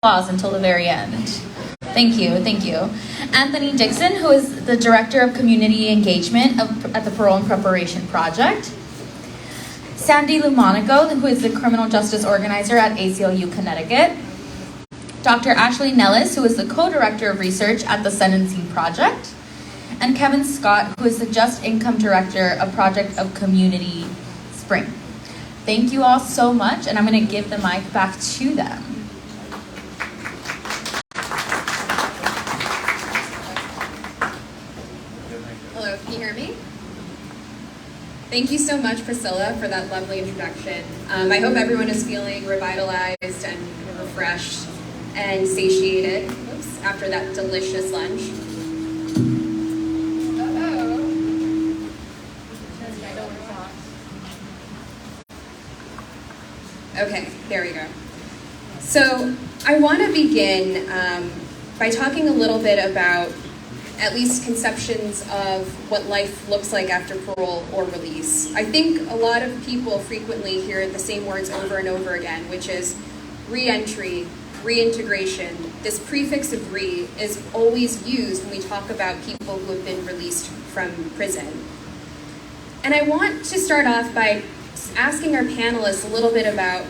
applause until the very end. Thank you, thank you. Anthony Dixon, who is the Director of Community Engagement at the Parole and Preparation Project. Sandy Lumonico, who is the Criminal Justice Organizer at ACLU Connecticut. Dr. Ashley Nellis, who is the Co-Director of Research at the Sentencing Project. And Kevin Scott, who is the Just Income Director of Project of Community Spring. Thank you all so much, and I'm going to give the mic back to them. Hello, can you hear me? Thank you so much, Priscilla, for that lovely introduction. I hope everyone is feeling revitalized and refreshed and satiated after that delicious lunch. Okay, there we go. So I want to begin by talking a little bit about at least conceptions of what life looks like after parole or release. I think a lot of people frequently hear the same words over and over again, which is re-entry, reintegration. This prefix of re is always used when we talk about people who have been released from prison. And I want to start off by asking our panelists a little bit about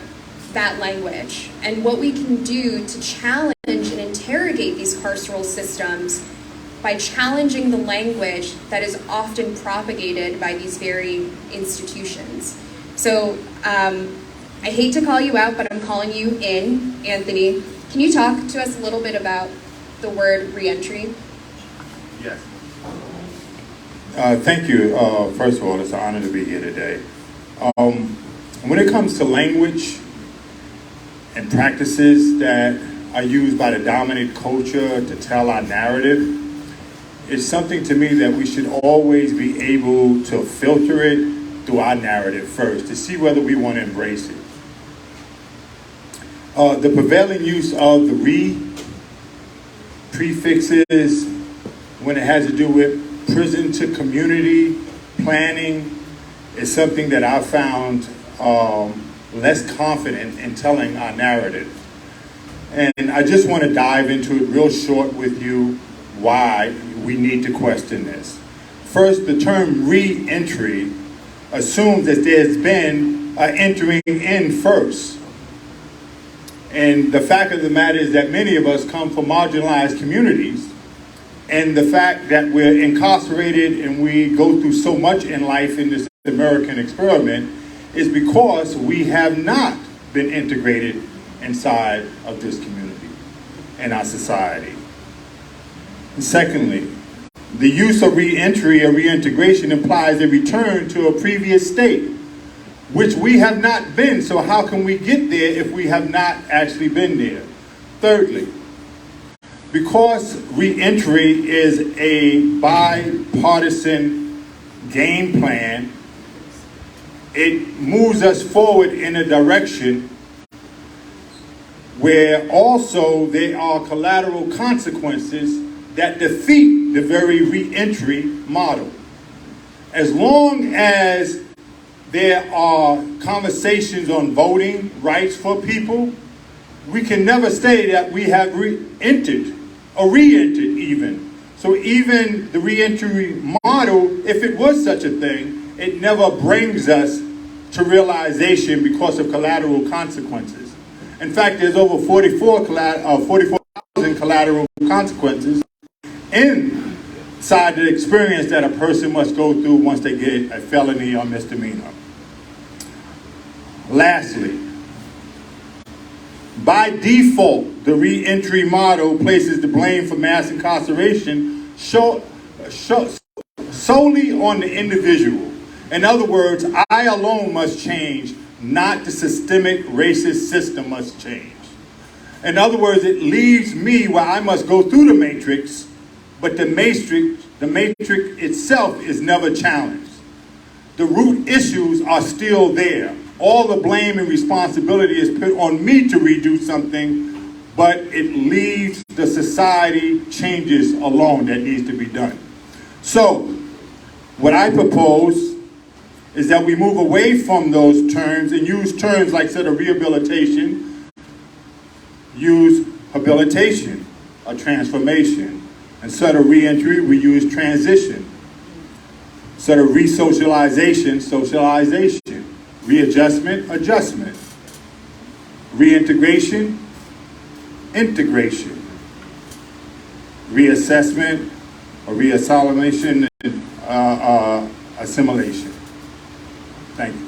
that language and what we can do to challenge and interrogate these carceral systems by challenging the language that is often propagated by these very institutions. So I hate to call you out, but I'm calling you in. Anthony, can you talk to us a little bit about the word reentry? Yes. Thank you. First of all, it's an honor to be here today. When it comes to language and practices that are used by the dominant culture to tell our narrative, it's something to me that we should always be able to filter it through our narrative first to see whether we want to embrace it. The prevailing use of the re prefixes when it has to do with prison to community planning is something that I found less confident in telling our narrative. And I just want to dive into it real short with you why we need to question this. First, the term re-entry assumes that there's been an entering in first. And the fact of the matter is that many of us come from marginalized communities, and the fact that we're incarcerated and we go through so much in life in this American experiment is because we have not been integrated inside of this community and our society. And secondly, the use of re-entry or reintegration implies a return to a previous state, which we have not been, so how can we get there if we have not actually been there? Thirdly, because re-entry is a bipartisan game plan, it moves us forward in a direction where also there are collateral consequences that defeat the very re-entry model. As long as there are conversations on voting rights for people, we can never say that we have re-entered or re-entered even. So even the re-entry model, if it was such a thing, it never brings us to realization because of collateral consequences. In fact, there's over 44,000 collateral consequences inside the experience that a person must go through once they get a felony or misdemeanor. Lastly, by default, the re-entry model places the blame for mass incarceration solely on the individual. In other words, I alone must change, not the systemic racist system must change. In other words, it leaves me where I must go through the matrix, but the matrix itself is never challenged. The root issues are still there. All the blame and responsibility is put on me to redo something, but it leaves the society changes alone that needs to be done. So, what I propose is that we move away from those terms and use terms like sort of rehabilitation, use habilitation, a transformation. Instead of reentry, we use transition. Instead of resocialization, socialization. Readjustment, adjustment. Reintegration, integration. Reassessment, or reassimilation, assimilation. Thank you.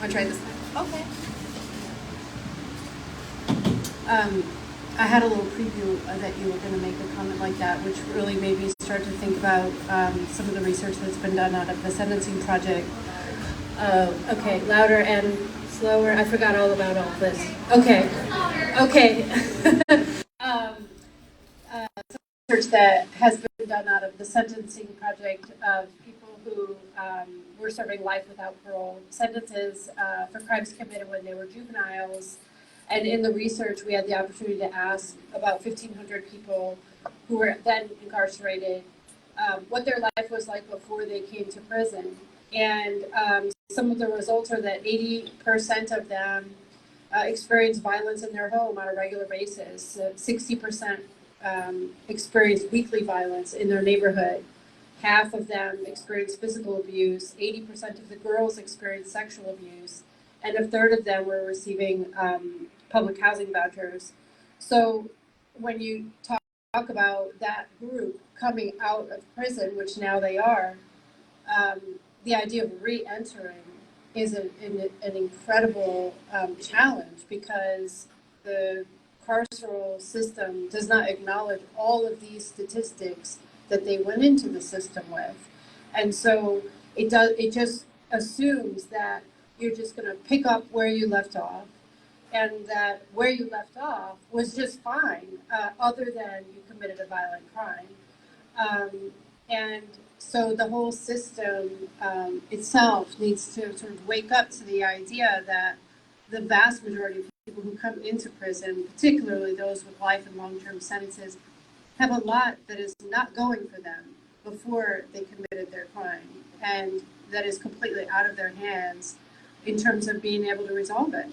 I'll try this time. Okay. I had a little preview that you were going to make a comment like that, which really made me start to think about some of the research that's been done out of the Sentencing Project. Okay, louder and slower. I forgot all about all this. Okay. Some research that has been done out of the Sentencing Project of people who were serving life without parole sentences for crimes committed when they were juveniles. And in the research, we had the opportunity to ask about 1,500 people who were then incarcerated what their life was like before they came to prison. And some of the results are that 80% of them experience violence in their home on a regular basis. 60% experience weekly violence in their neighborhood. Half of them experience physical abuse. 80% of the girls experience sexual abuse. And a third of them were receiving public housing vouchers. So when you talk about that group coming out of prison, which now they are, the idea of re-entering is an incredible challenge, because the carceral system does not acknowledge all of these statistics that they went into the system with. And so it just assumes that you're just going to pick up where you left off, and that where you left off was just fine, other than you committed a violent crime. And so the whole system itself needs to sort of wake up to the idea that the vast majority of people who come into prison, particularly those with life and long-term sentences, have a lot that is not going for them before they committed their crime, and that is completely out of their hands in terms of being able to resolve it.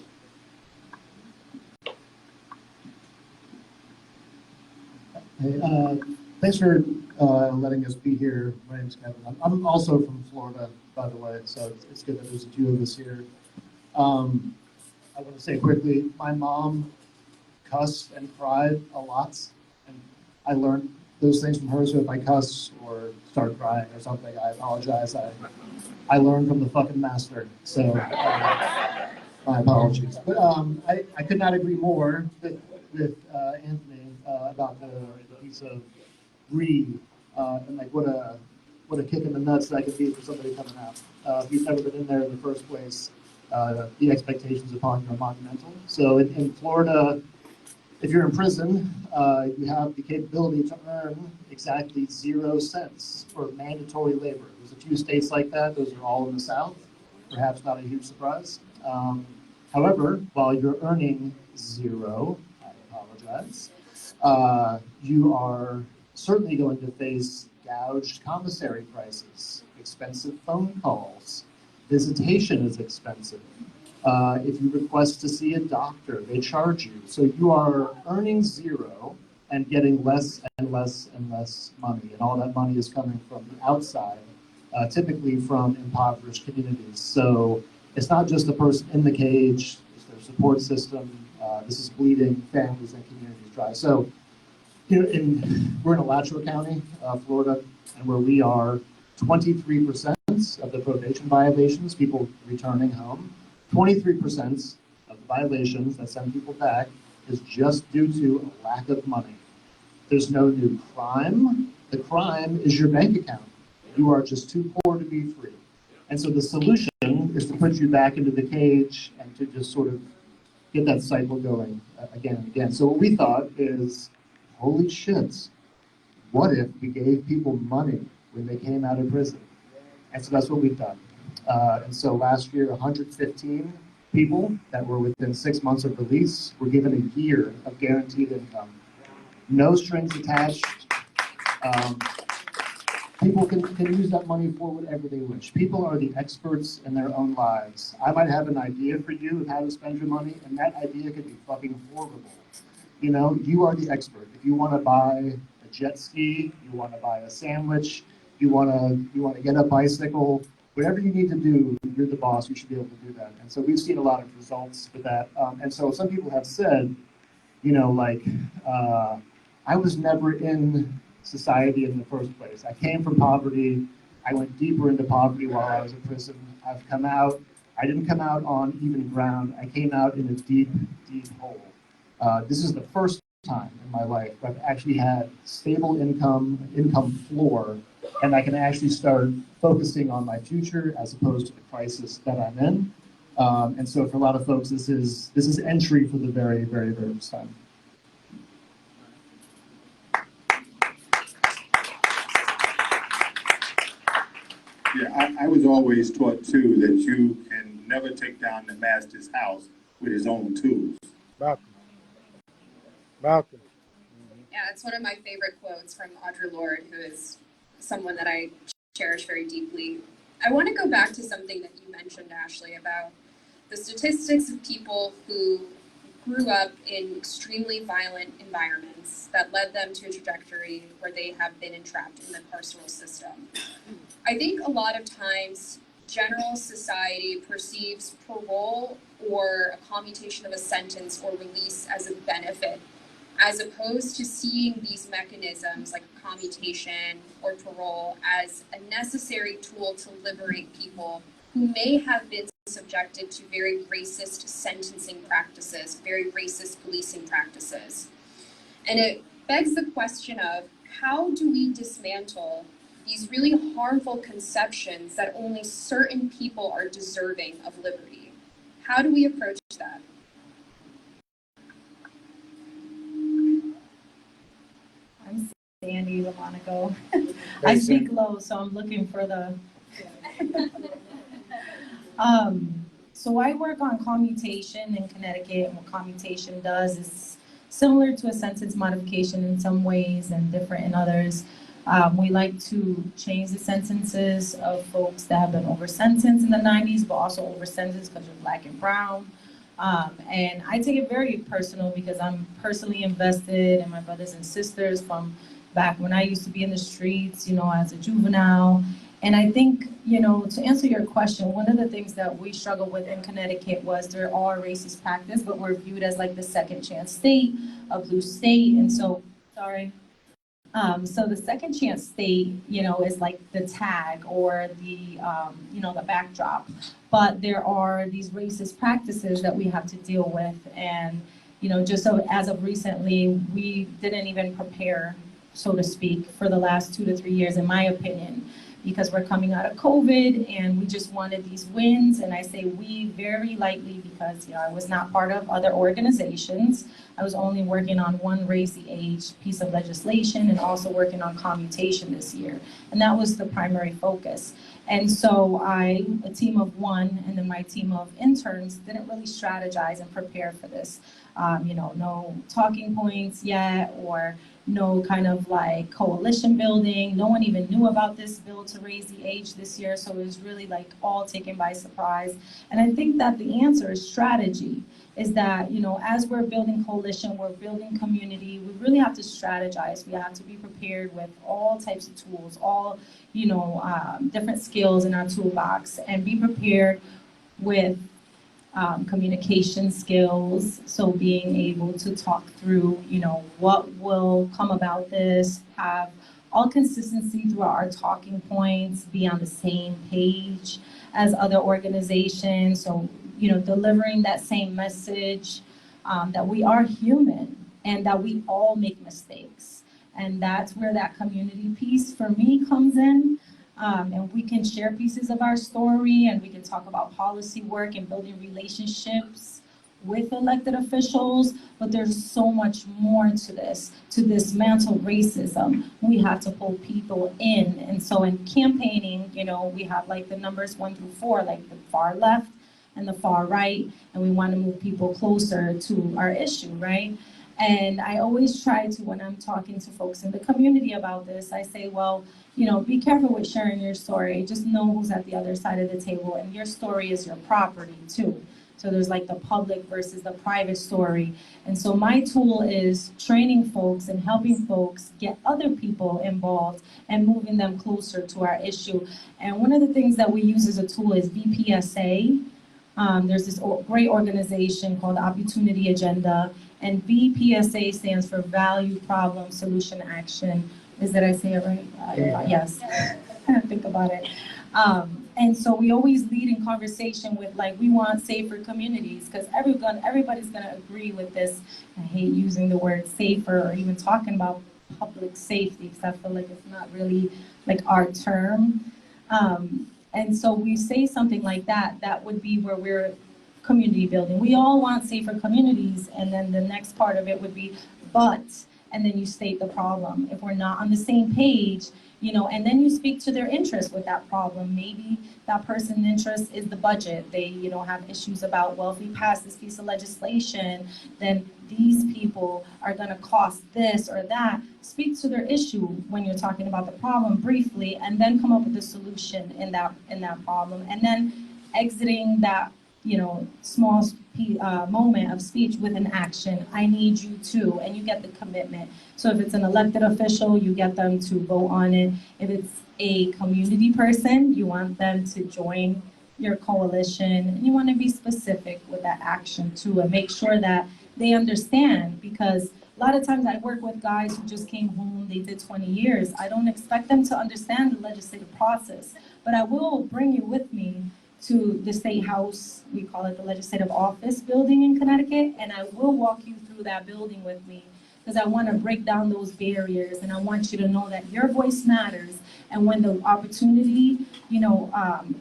Hey, thanks for letting us be here. My name's Kevin. I'm also from Florida, by the way, so it's good that there's a few of us here. I want to say quickly, my mom cussed and cried a lot, and I learned those things from her. So if I cuss or start crying or something, I apologize. I learned from the fucking master, so my apologies. But I could not agree more with Anthony about the piece of greed and like what a kick in the nuts that could be for somebody coming out. If you've never been in there in the first place, the expectations upon you are monumental. So in Florida, if you're in prison, you have the capability to earn exactly 0 cents for mandatory labor. There's a few states like that. Those are all in the South. Perhaps not a huge surprise. However, while you're earning 0, I apologize, you are certainly going to face gouged commissary prices, expensive phone calls, visitation is expensive. If you request to see a doctor, they charge you. So you are earning 0 and getting less and less and less money. And all that money is coming from the outside, typically from impoverished communities. So it's not just the person in the cage, it's their support system. This is bleeding families and communities dry. So we're in Alachua County, Florida, and where we are, 23% of the probation violations, people returning home, 23% of the violations that send people back is just due to a lack of money. There's no new crime. The crime is your bank account. You are just too poor to be free. And so the solution is to put you back into the cage and to just sort of get that cycle going again and again. So what we thought is, holy shit, what if we gave people money when they came out of prison? And so that's what we've done. And so last year, 115 people that were within 6 months of release were given a year of guaranteed income. No strings attached. people can use that money for whatever they wish. People are the experts in their own lives. I might have an idea for you of how to spend your money, and that idea could be fucking horrible. You know, you are the expert. If you want to buy a jet ski, you want to buy a sandwich, you want to get a bicycle, whatever you need to do, you're the boss. You should be able to do that. And so we've seen a lot of results with that. And so some people have said, you know, like, I was never in society in the first place. I came from poverty. I went deeper into poverty while I was in prison. I've come out. I didn't come out on even ground. I came out in a deep, deep hole. This is the first time in my life where I've actually had stable income floor, and I can actually start focusing on my future as opposed to the crisis that I'm in. And so for a lot of folks, this is entry for the very, very, very first time. Yeah, I was always taught too that you can never take down the master's house with his own tools. Malcolm. Yeah, it's one of my favorite quotes from Audre Lorde, who is someone that I cherish very deeply. I want to go back to something that you mentioned, Ashley, about the statistics of people who grew up in extremely violent environments that led them to a trajectory where they have been entrapped in the carceral system. I think a lot of times general society perceives parole or a commutation of a sentence or release as a benefit, as opposed to seeing these mechanisms like commutation or parole as a necessary tool to liberate people who may have been subjected to very racist sentencing practices, very racist policing practices. And it begs the question of, how do we dismantle these really harmful conceptions that only certain people are deserving of liberty? How do we approach that? I'm Sandy LaMonaco. I speak low, so I'm looking for the... So I work on commutation in Connecticut, and what commutation does is similar to a sentence modification in some ways and different in others. We like to change the sentences of folks that have been over-sentenced in the 90s, but also over-sentenced because you're Black and brown. And I take it very personal because I'm personally invested in my brothers and sisters from back when I used to be in the streets, you know, as a juvenile. And I think, you know, to answer your question, one of the things that we struggled with in Connecticut was there are racist practice, but we're viewed as like the second chance state, a blue state. And so, so the second chance state, you know, is like the tag or the, you know, the backdrop. But there are these racist practices that we have to deal with. And, you know, just so as of recently, we didn't even prepare, so to speak, for the last 2 to 3 years, in my opinion, because we're coming out of COVID and we just wanted these wins. And I say we very lightly because, you know, I was not part of other organizations. I was only working on one raise the age piece of legislation and also working on commutation this year. And that was the primary focus. And so a team of one, and then my team of interns didn't really strategize and prepare for this. You know, no talking points yet, or no kind of like coalition building. No one even knew about this bill to raise the age this year. So it was really like all taken by surprise. And I think that the answer is strategy, is that, you know, as we're building coalition, we're building community, we really have to strategize. We have to be prepared with all types of tools, all, you know, different skills in our toolbox, and be prepared with communication skills. So being able to talk through, you know, what will come about this, have all consistency throughout our talking points, be on the same page as other organizations. So, you know, delivering that same message, that we are human and that we all make mistakes. And that's where that community piece for me comes in. And we can share pieces of our story, and we can talk about policy work and building relationships with elected officials, but there's so much more to this. To dismantle racism, we have to pull people in. And so in campaigning, you know, we have like the numbers 1 through 4, like the far left and the far right, and we want to move people closer to our issue, right? And I always try to, when I'm talking to folks in the community about this, I say, well, you know, be careful with sharing your story. Just know who's at the other side of the table, and your story is your property too. So there's like the public versus the private story. And so my tool is training folks and helping folks get other people involved and moving them closer to our issue. And one of the things that we use as a tool is BPSA. There's this great organization called Opportunity Agenda, and BPSA stands for Value, Problem, Solution, Action. Did I say it right? Yes. Think about it. And so we always lead in conversation with, like, we want safer communities, because everybody's going to agree with this. I hate using the word safer or even talking about public safety, because I feel like it's not really like our term. And so we say something like that, that would be where we're community building. We all want safer communities, and then the next part of it would be, but, and then you state the problem. If we're not on the same page, you know, and then you speak to their interest with that problem. Maybe that person's interest is the budget. They, you know, have issues about, well, if we pass this piece of legislation, then these people are going to cost this or that. Speak to their issue when you're talking about the problem briefly, and then come up with a solution in that problem, and then exiting that, you know, small moment of speech with an action. I need you to, and you get the commitment. So if it's an elected official, you get them to vote on it. If it's a community person, you want them to join your coalition, and you want to be specific with that action too, and make sure that they understand, because a lot of times I work with guys who just came home, they did 20 years. I don't expect them to understand the legislative process, but I will bring you with me to the State House, we call it the Legislative Office building in Connecticut, and I will walk you through that building with me, because I want to break down those barriers, and I want you to know that your voice matters. And when the opportunity, you know,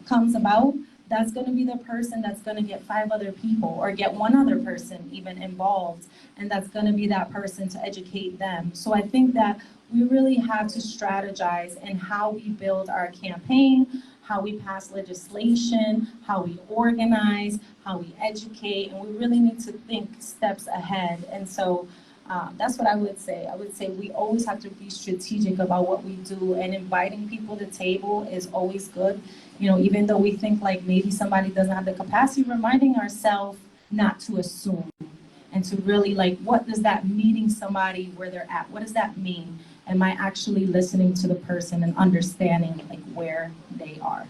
comes about, that's going to be the person that's going to get 5 other people, or get 1 other person even involved, and that's going to be that person to educate them. So I think that we really have to strategize in how we build our campaign, how we pass legislation, how we organize, how we educate, and we really need to think steps ahead. And so that's what I would say. I would say we always have to be strategic about what we do, and inviting people to the table is always good. You know, even though we think like maybe somebody doesn't have the capacity, reminding ourselves not to assume, and to really, like, what does that meeting somebody where they're at, what does that mean? Am I actually listening to the person and understanding, like, where they are?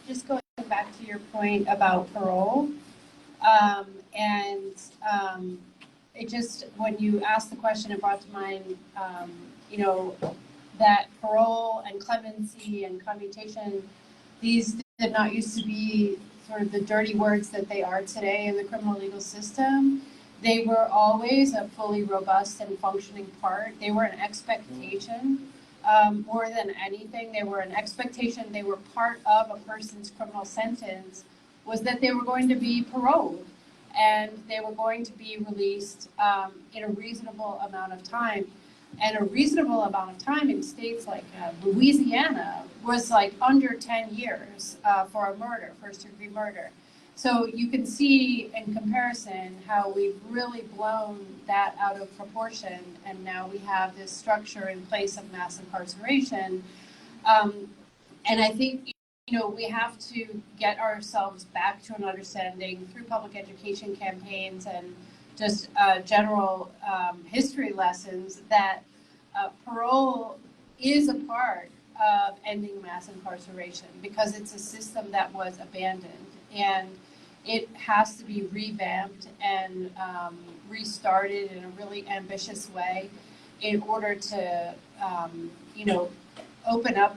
Just going back to your point about parole, and it just, when you asked the question, it brought to mind, you know, that parole and clemency and commutation, these did not used to be sort of the dirty words that they are today in the criminal legal system. They were always a fully robust and functioning part. They were an expectation. More than anything, they were an expectation. They were part of a person's criminal sentence, was that they were going to be paroled, and they were going to be released in a reasonable amount of time. And a reasonable amount of time in states like Louisiana was like under 10 years for a murder, first-degree murder. So you can see in comparison how we've really blown that out of proportion, and now we have this structure in place of mass incarceration. And I think, you know, we have to get ourselves back to an understanding through public education campaigns and just general history lessons that parole is a part of ending mass incarceration, because it's a system that was abandoned, and it has to be revamped and restarted in a really ambitious way in order to, you know, open up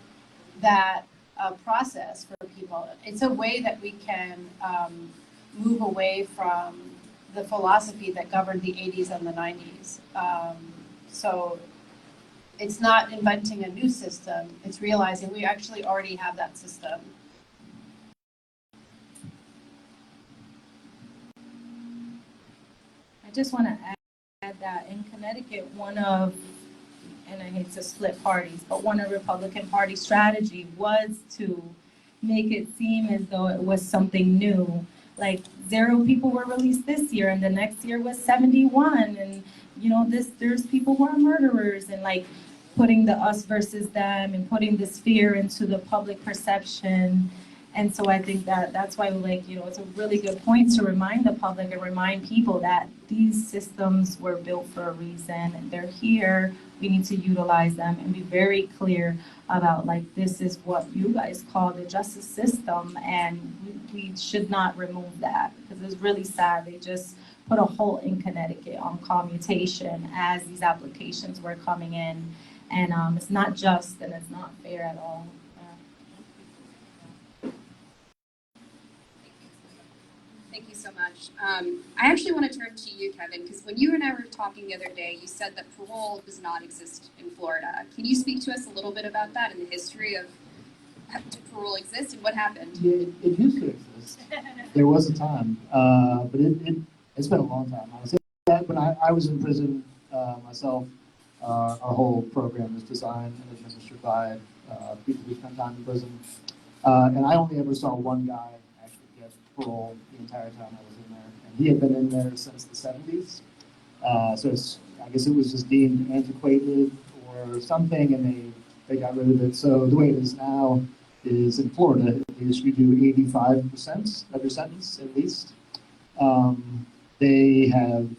that process for people. It's a way that we can move away from the philosophy that governed the 80s and the 90s. So it's not inventing a new system, it's realizing we actually already have that system. I just want to add that in Connecticut, one of and I hate to split parties, but one of the Republican Party strategy was to make it seem as though it was something new. Like 0 people were released this year, and the next year was 71, and there's people who are murderers, and like putting the us versus them and putting this fear into the public perception. And so I think that's why it's a really good point to remind the public and remind people that these systems were built for a reason. They're here. We need to utilize them and be very clear about this is what you guys call the justice system, and we should not remove that, because it's really sad. They just put a hole in Connecticut on commutation as these applications were coming in, and it's not just and it's not fair at all. Thank you so much. I actually want to turn to you, Kevin, because when you and I were talking the other day, you said that parole does not exist in Florida. Can you speak to us a little bit about that and the history of did parole exist and what happened? Yeah, it used to exist. There was a time, but it's been a long time. Honestly, when I was in prison myself, our whole program was designed and administered by people who spent time in prison, and I only ever saw one guy actually get parole the entire time I was in there, and he had been in there since the 70s. So I guess it was just deemed antiquated or something, and they got rid of it. So the way it is now is in Florida, at least we do 85% of your sentence at least. They have,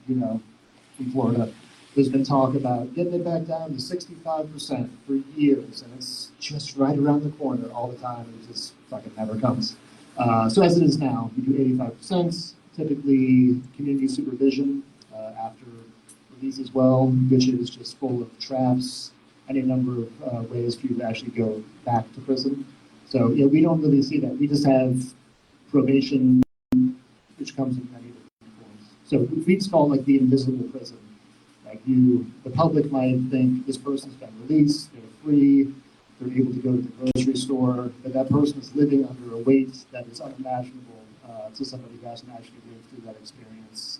in Florida, there's been talk about getting it back down to 65% for years, and it's just right around the corner all the time, and it just fucking never comes. So as it is now, we do 85%, typically community supervision after release as well, which is just full of traps, any number of ways for you to actually go back to prison. So we don't really see that. We just have probation, which comes in many different forms. So we just call it the invisible prison. The public might think this person's been released, they're free, they're able to go to the grocery store, but that person is living under a weight that is unimaginable to somebody who hasn't actually lived through that experience.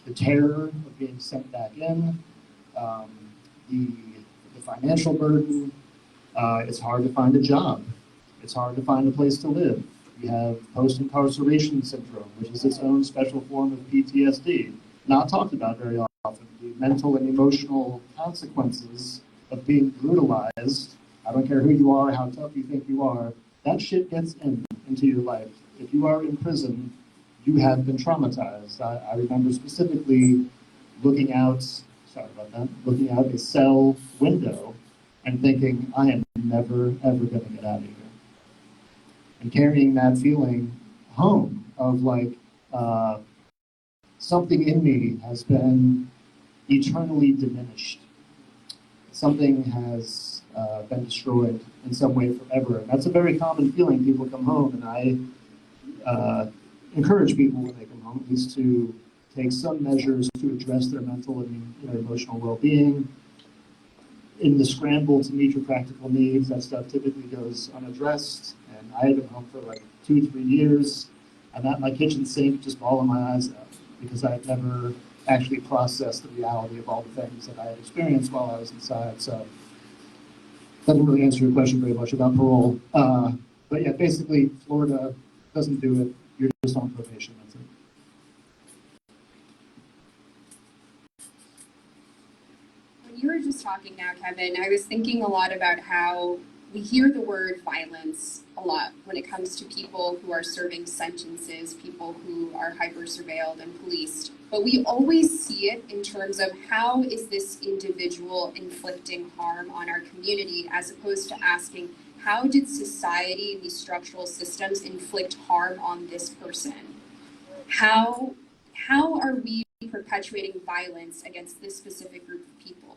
The terror of being sent back in, the financial burden, it's hard to find a job. It's hard to find a place to live. You have post-incarceration syndrome, which is its own special form of PTSD, not talked about very often. The mental and emotional consequences of being brutalized, I don't care who you are, how tough you think you are, that shit gets into your life. If you are in prison, you have been traumatized. I remember specifically looking out a cell window and thinking, I am never, ever going to get out of here. And carrying that feeling home of something in me has been eternally diminished. Something has been destroyed in some way forever. And that's a very common feeling. People come home, and I encourage people when they come home at least to take some measures to address their mental and emotional well-being. In the scramble to meet your practical needs, that stuff typically goes unaddressed. And I have been home for 2-3 years. I'm at my kitchen sink just bawling my eyes out because I've never actually processed the reality of all the things that I had experienced while I was inside. So that didn't really answer your question very much about parole. But yeah, basically, Florida doesn't do it. You're just on probation. That's it. When you were just talking now, Kevin, I was thinking a lot about how we hear the word violence a lot when it comes to people who are serving sentences, people who are hyper-surveilled and policed. But we always see it in terms of how is this individual inflicting harm on our community, as opposed to asking, how did society, these structural systems, inflict harm on this person? How are we perpetuating violence against this specific group of people?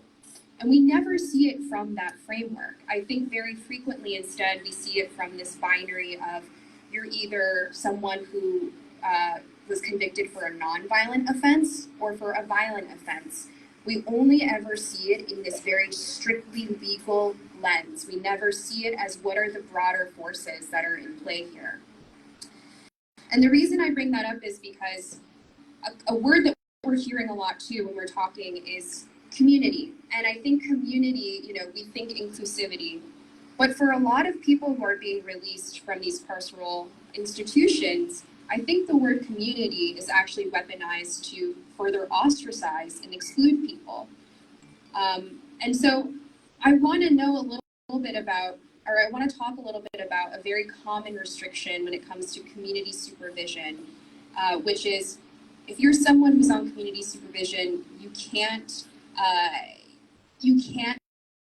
And we never see it from that framework. I think very frequently, instead, we see it from this binary of you're either someone who was convicted for a non-violent offense or for a violent offense. We only ever see it in this very strictly legal lens. We never see it as what are the broader forces that are in play here. And the reason I bring that up is because a word that we're hearing a lot too when we're talking is community. And I think community, we think inclusivity. But for a lot of people who are being released from these carceral institutions, I think the word community is actually weaponized to further ostracize and exclude people. And so I want to know a little bit about, or I want to talk a little bit about a very common restriction when it comes to community supervision, which is if you're someone who's on community supervision, you can't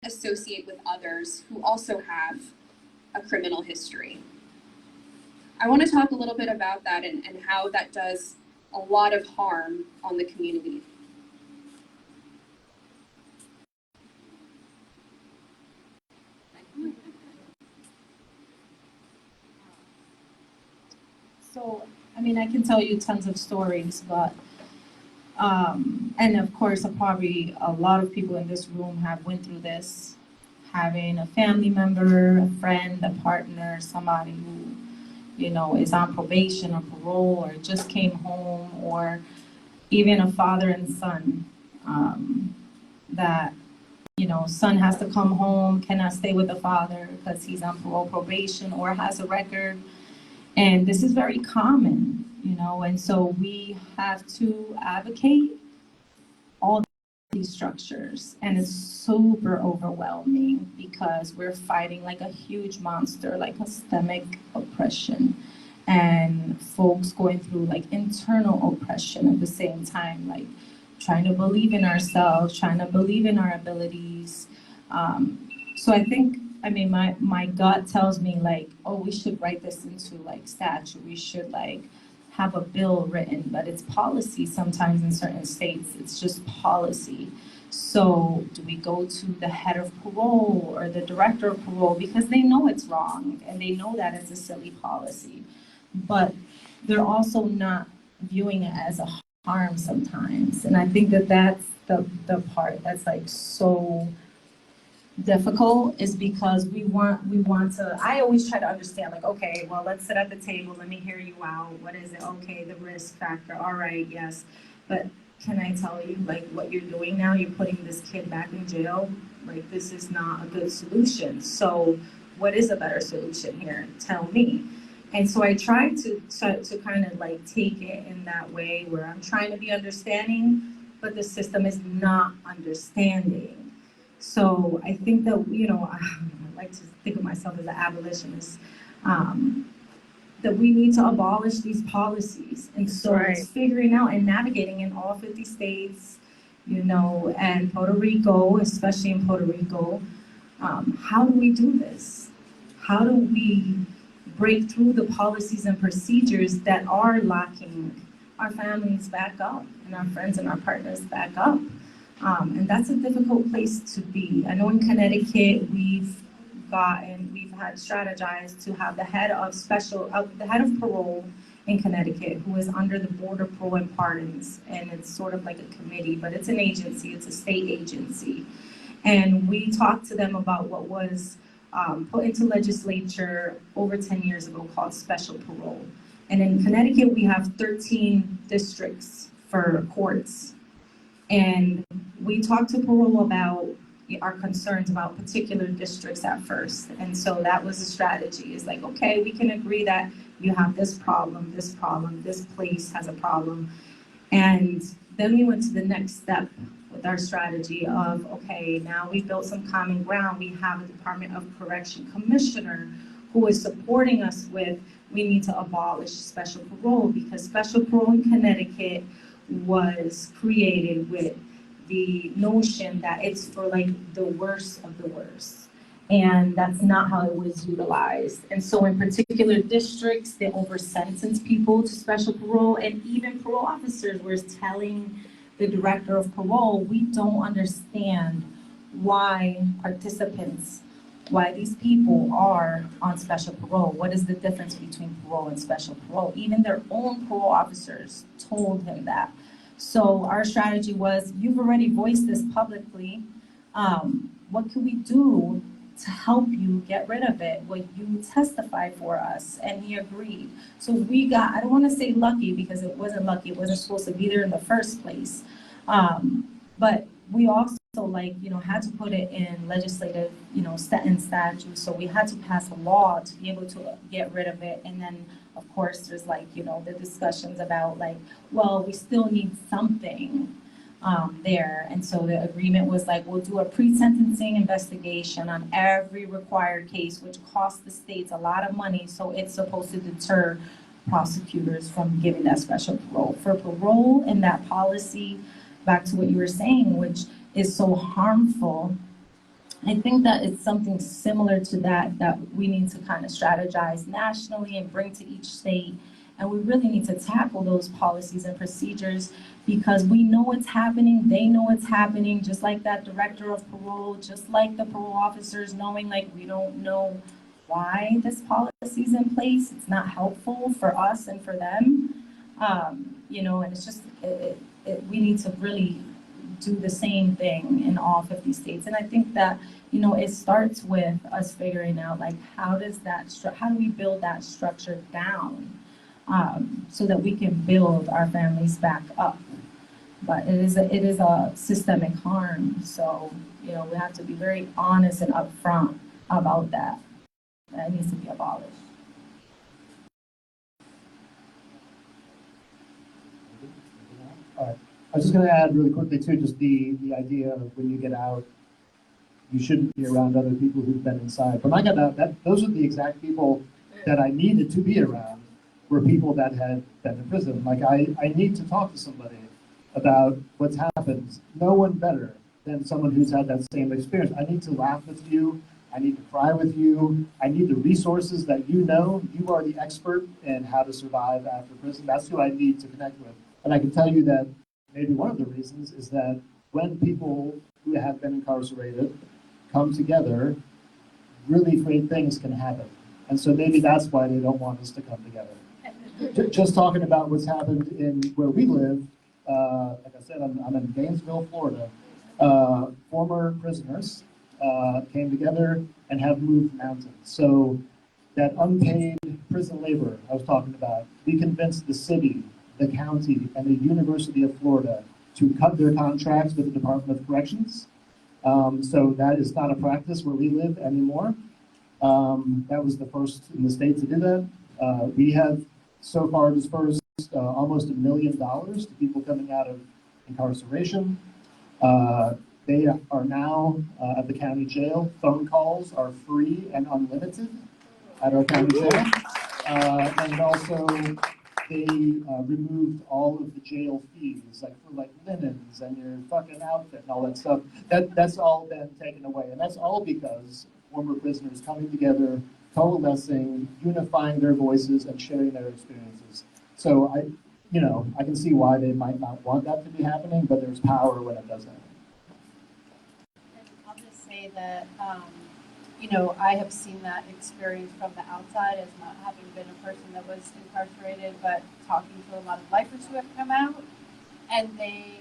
associate with others who also have a criminal history. I want to talk a little bit about that and how that does a lot of harm on the community. So, I mean, I can tell you tons of stories, but, and of course, probably a lot of people in this room have went through this, having a family member, a friend, a partner, somebody who, is on probation or parole or just came home, or even a father and son, that, son has to come home, cannot stay with the father because he's on parole probation or has a record. And this is very common, and so we have to advocate all these structures. And it's super overwhelming because we're fighting like a huge monster, like systemic oppression, and folks going through like internal oppression at the same time, like trying to believe in ourselves, trying to believe in our abilities. So I think, my gut tells me like, oh, we should write this into like statute. We should like have a bill written, but it's policy sometimes in certain states. It's just policy. So do we go to the head of parole or the director of parole because they know it's wrong and they know that it's a silly policy, but they're also not viewing it as a harm sometimes. And I think that that's the part that's like so difficult, is because we want to, I always try to understand, like, okay, well, let's sit at the table, let me hear you out. What is it? Okay, the risk factor, all right, yes. But can I tell you, like, what you're doing now, you're putting this kid back in jail, like, this is not a good solution. So what is a better solution here? Tell me. And so I try to kind of like take it in that way where I'm trying to be understanding, but the system is not understanding. So I think that, I like to think of myself as an abolitionist, that we need to abolish these policies. And so it's figuring out and navigating in all 50 states, and Puerto Rico, especially in Puerto Rico, how do we do this? How do we break through the policies and procedures that are locking our families back up and our friends and our partners back up? And that's a difficult place to be. I know in Connecticut, we've had strategized to have the head of parole in Connecticut, who is under the Board of Parole and Pardons, and it's sort of like a committee, but it's an agency, it's a state agency. And we talked to them about what was put into legislature over 10 years ago called special parole. And in Connecticut, we have 13 districts for courts. And we talked to parole about our concerns about particular districts at first. And so that was a strategy. It's like, okay, we can agree that you have this problem, this place has a problem. And then we went to the next step with our strategy of, okay, now we built some common ground. We have a Department of Correction commissioner who is supporting us with, we need to abolish special parole, because special parole in Connecticut was created with the notion that it's for like the worst of the worst. And that's not how it was utilized. And so in particular districts, they over-sentence people to special parole, and even parole officers were telling the director of parole, we don't understand why these people are on special parole. What is the difference between parole and special parole? Even their own parole officers told him that. So our strategy was, you've already voiced this publicly. What can we do to help you get rid of it? Will you testify for us? And he agreed. So we got, I don't want to say lucky because it wasn't lucky. It wasn't supposed to be there in the first place. But we also had to put it in legislative, in statute. So we had to pass a law to be able to get rid of it. And then, of course, there's the discussions about well, we still need something there. And so the agreement was we'll do a pre-sentencing investigation on every required case, which costs the states a lot of money. So it's supposed to deter prosecutors from giving that special parole. For parole in that policy, back to what you were saying, which is so harmful, I think that it's something similar to that we need to kind of strategize nationally and bring to each state. And we really need to tackle those policies and procedures because we know what's happening, they know what's happening, just like that director of parole, just like the parole officers knowing we don't know why this policy is in place. It's not helpful for us and for them. And it's just, we need to really do the same thing in all 50 states. And I think that, it starts with us figuring out how do we build that structure down so that we can build our families back up. But it is a systemic harm. So, we have to be very honest and upfront about that. That needs to be abolished. All right. I was just going to add really quickly too, just the idea of when you get out, you shouldn't be around other people who've been inside. When I got out, those are the exact people that I needed to be around, were people that had been in prison. I need to talk to somebody about what's happened. No one better than someone who's had that same experience. I need to laugh with you. I need to cry with you. I need the resources that you are the expert in how to survive after prison. That's who I need to connect with. And I can tell you that maybe one of the reasons is that when people who have been incarcerated come together, really great things can happen. And so maybe that's why they don't want us to come together. Just talking about what's happened in where we live, like I said, I'm in Gainesville, Florida. Former prisoners came together and have moved mountains. So that unpaid prison labor I was talking about, we convinced the city, the county, and the University of Florida to cut their contracts with the Department of Corrections. So that is not a practice where we live anymore. That was the first in the state to do that. We have so far dispersed almost $1 million to people coming out of incarceration. They are now at the county jail. Phone calls are free and unlimited at our county jail. And also, they removed all of the jail fees, for linens and your fucking outfit and all that stuff. That's all been taken away. And that's all because former prisoners coming together, coalescing, unifying their voices, and sharing their experiences. So I can see why they might not want that to be happening, but there's power when it does happen. And I'll just say that, I have seen that experience from the outside as not having been a person that was incarcerated, but talking to a lot of lifers who have come out, and they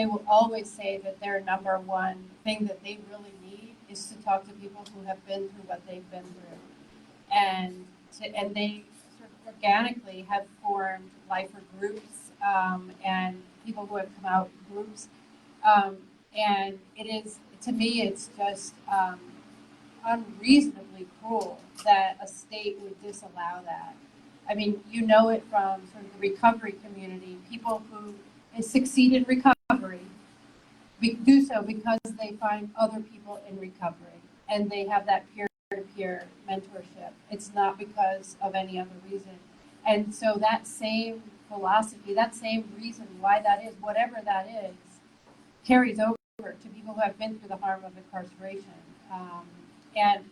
will always say that their number one thing that they really need is to talk to people who have been through what they've been through, and they sort of organically have formed lifer groups and people who have come out groups, and it is, to me, it's just unreasonably cruel that a state would disallow that. I mean, it from sort of the recovery community, people who succeed in recovery do so because they find other people in recovery and they have that peer-to-peer mentorship. It's not because of any other reason. And so that same philosophy, that same reason why that is, whatever that is, carries over to people who have been through the harm of incarceration. And,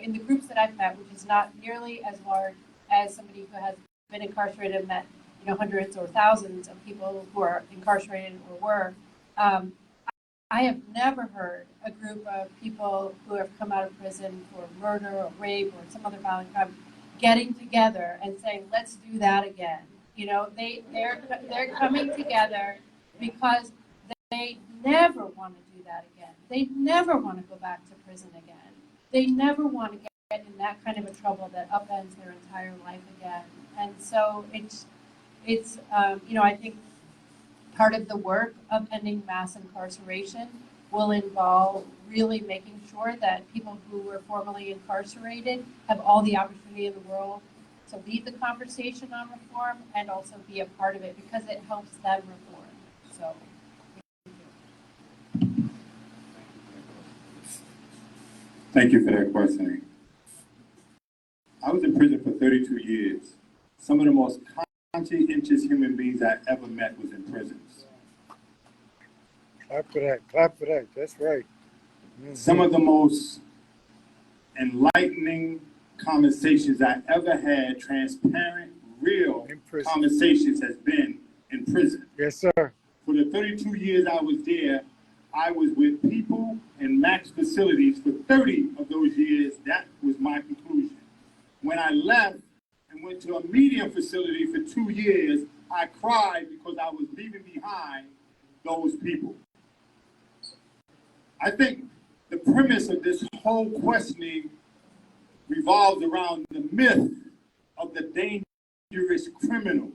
in the groups that I've met, which is not nearly as large as somebody who has been incarcerated and met, hundreds or thousands of people who are incarcerated or were, I have never heard a group of people who have come out of prison for murder or rape or some other violent crime getting together and saying, let's do that again. They're coming together because they never want to do that again. They never want to go back to prison again. They never want to get in that kind of a trouble that upends their entire life again. And so it's I think part of the work of ending mass incarceration will involve really making sure that people who were formerly incarcerated have all the opportunity in the world to lead the conversation on reform and also be a part of it because it helps them reform. So. Thank you for that question. I was in prison for 32 years. Some of the most conscientious human beings I ever met was in prisons. Clap for that, clap for that, that's right. Mm-hmm. Some of the most enlightening conversations I ever had, transparent, real conversations, has been in prison. Yes, sir. For the 32 years I was there, I was with people in max facilities for 30 of those years. That was my conclusion. When I left and went to a medium facility for 2 years, I cried because I was leaving behind those people. I think the premise of this whole questioning revolves around the myth of the dangerous criminal.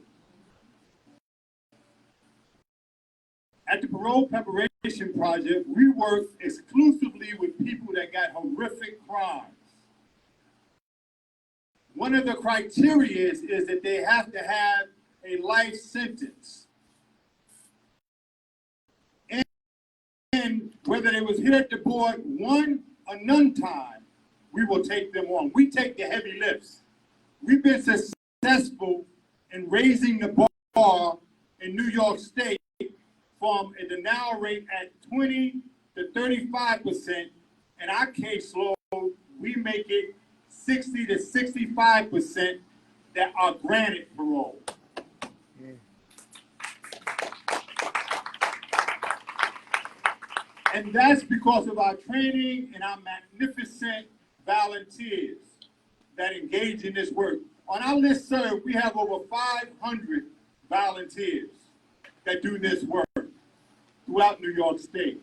At the Parole Preparation Project, we work exclusively with people that got horrific crimes. One of the criteria is that they have to have a life sentence. And whether they was here at the board one or none time, we will take them on. We take the heavy lifts. We've been successful in raising the bar in New York State from a denial rate at 20 to 35%. In our caseload, we make it 60 to 65% that are granted parole. And that's because of our training and our magnificent volunteers that engage in this work. On our listserv, we have over 500 volunteers that do this work throughout New York State.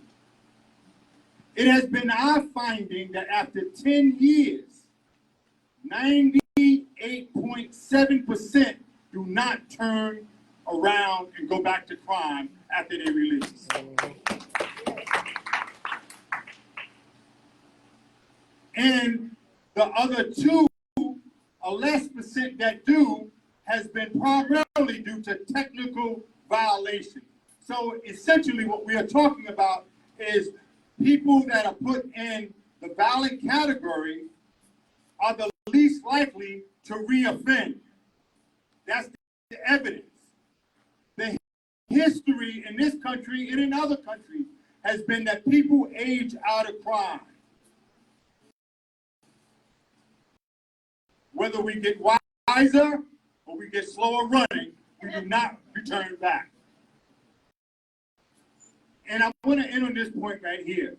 It has been our finding that after 10 years, 98.7% do not turn around and go back to crime after they release. And the other 2 or less percent that do has been primarily due to technical violation. So essentially what we are talking about is people that are put in the violent category are the least likely to reoffend. That's the evidence. The history in this country and in other countries has been that people age out of crime. Whether we get wiser or we get slower running, we do not return back. And I want to end on this point right here.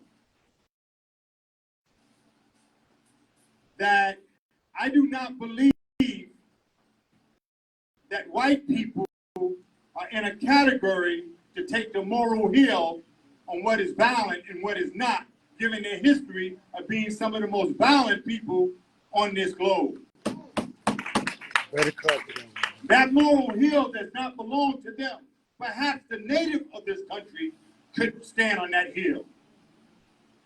That I do not believe that white people are in a category to take the moral hill on what is violent and what is not, given their history of being some of the most violent people on this globe. That moral hill does not belong to them. Perhaps the native of this country could stand on that hill.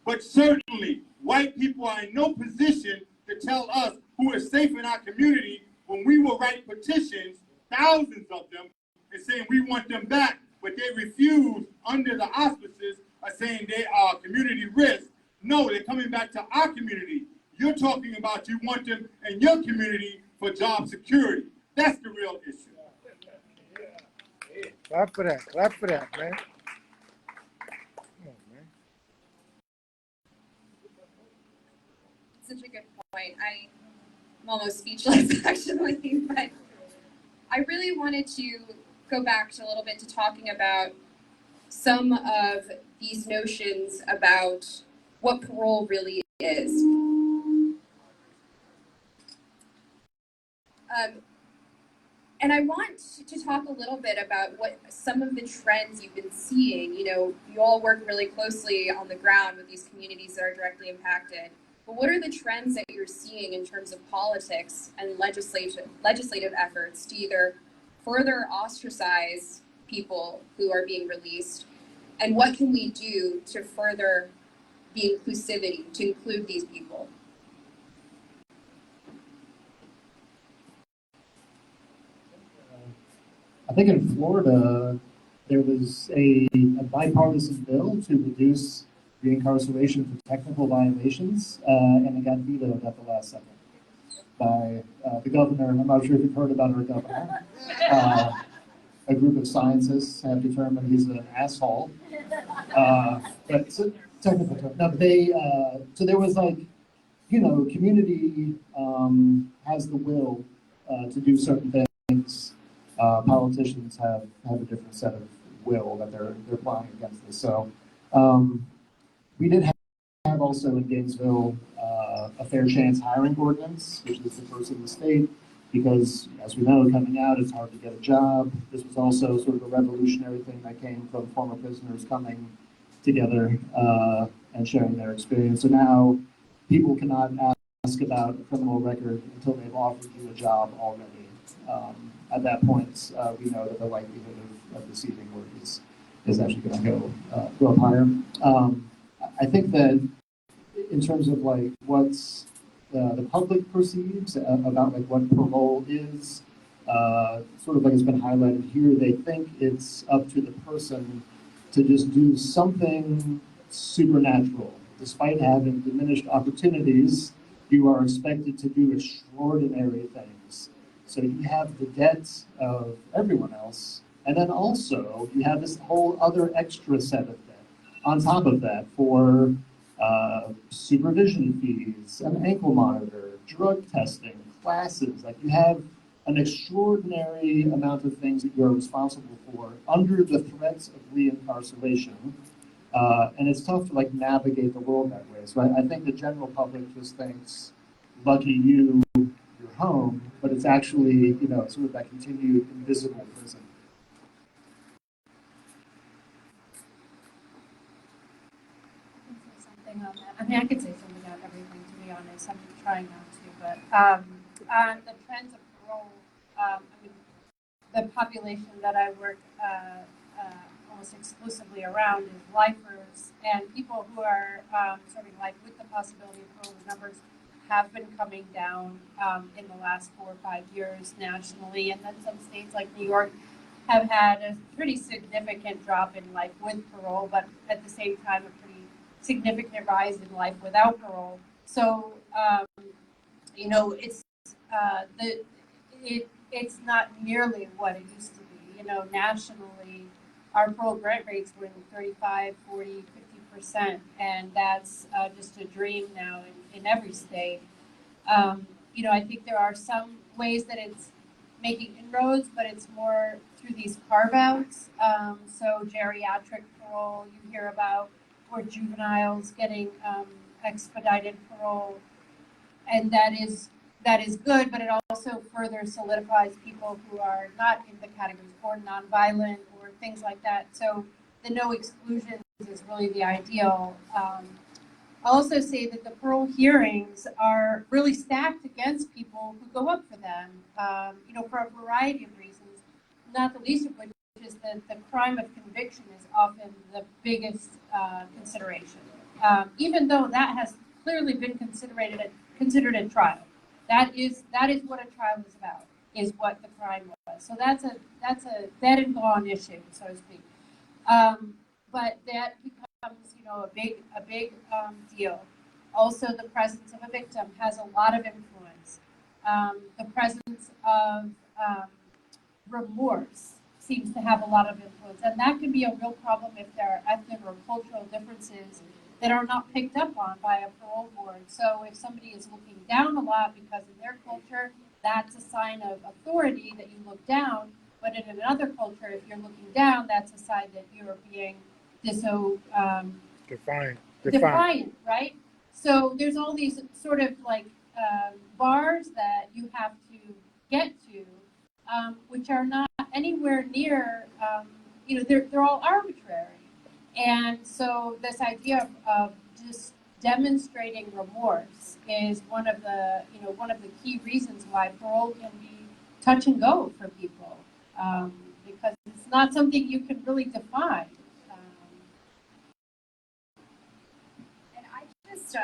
But certainly, white people are in no position to tell us who is safe in our community when we will write petitions, thousands of them, and saying we want them back, but they refuse under the auspices of saying they are community risk. No, they're coming back to our community. You're talking about you want them in your community for job security. That's the real issue. Clap for that, man. Come on, man. Such a good point. I'm almost speechless, actually, but I really wanted to go back a little bit to talking about some of these notions about what parole really is. And I want to talk a little bit about what some of the trends you've been seeing. You know, you all work really closely on the ground with these communities that are directly impacted. But what are the trends that you're seeing in terms of politics and legislative efforts to either further ostracize people who are being released? And what can we do to further the inclusivity, to include these people? I think in Florida, there was a bipartisan bill to reduce the incarceration for technical violations, and it got vetoed at the last second by the governor. I'm not sure if you've heard about our governor. A group of scientists have determined he's an asshole. But it's a technical term. No, but so there was like, community has the will to do certain things. Politicians have a different set of will that they're applying against this. So we did have also in Gainesville a fair chance hiring ordinance, which is the first in the state, because as we know, coming out, it's hard to get a job. This was also sort of a revolutionary thing that came from former prisoners coming together and sharing their experience. So now people cannot ask about a criminal record until they've offered you a job already. At that point, we know that the likelihood of receiving work is actually going to go up higher. I think that in terms of like what's the public perceives about like what parole is, sort of like it's been highlighted here, they think it's up to the person to just do something supernatural. Despite having diminished opportunities, you are expected to do extraordinary things. So you have the debt of everyone else, and then also you have this whole other extra set of debt on top of that for supervision fees, an ankle monitor, drug testing, classes. Like you have an extraordinary amount of things that you're responsible for under the threats of reincarceration. And it's tough to like navigate the world that way. So I think the general public just thinks, lucky you, you're home, but it's actually, sort of that continued invisible prison. Something on that. I mean, I could say something on everything, to be honest. I'm trying not to, but on the trends of parole, I mean, the population that I work almost exclusively around is lifers and people who are serving life with the possibility of parole. The numbers have been coming down in the last 4 or 5 years nationally, and then some states like New York have had a pretty significant drop in life with parole, but at the same time, a pretty significant rise in life without parole. So, it's not nearly what it used to be. Nationally, our parole grant rates were in 35, 40, 50%, and that's just a dream now in every state. I think there are some ways that it's making inroads, but it's more through these carve-outs. So geriatric parole you hear about, or juveniles getting expedited parole, and that is good, but it also further solidifies people who are not in the categories or nonviolent or things like that. So the no exclusions is really the ideal. I'll also say that the parole hearings are really stacked against people who go up for them, for a variety of reasons, not the least of which is that the crime of conviction is often the biggest consideration, even though that has clearly been considered at trial. That is what a trial is about, is what the crime was. So that's a dead and gone issue, so to speak. But that becomes a big deal. Also, the presence of a victim has a lot of influence. The presence of remorse seems to have a lot of influence, and that can be a real problem if there are ethnic or cultural differences that are not picked up on by a parole board. So if somebody is looking down a lot because in their culture, that's a sign of authority that you look down, but in another culture, if you're looking down, that's a sign that you're being defiant, right? So there's all these sort of like bars that you have to get to, which are not anywhere near, they're all arbitrary. And so this idea of just demonstrating remorse is one of the key reasons why parole can be touch and go for people, because it's not something you can really define. And I just,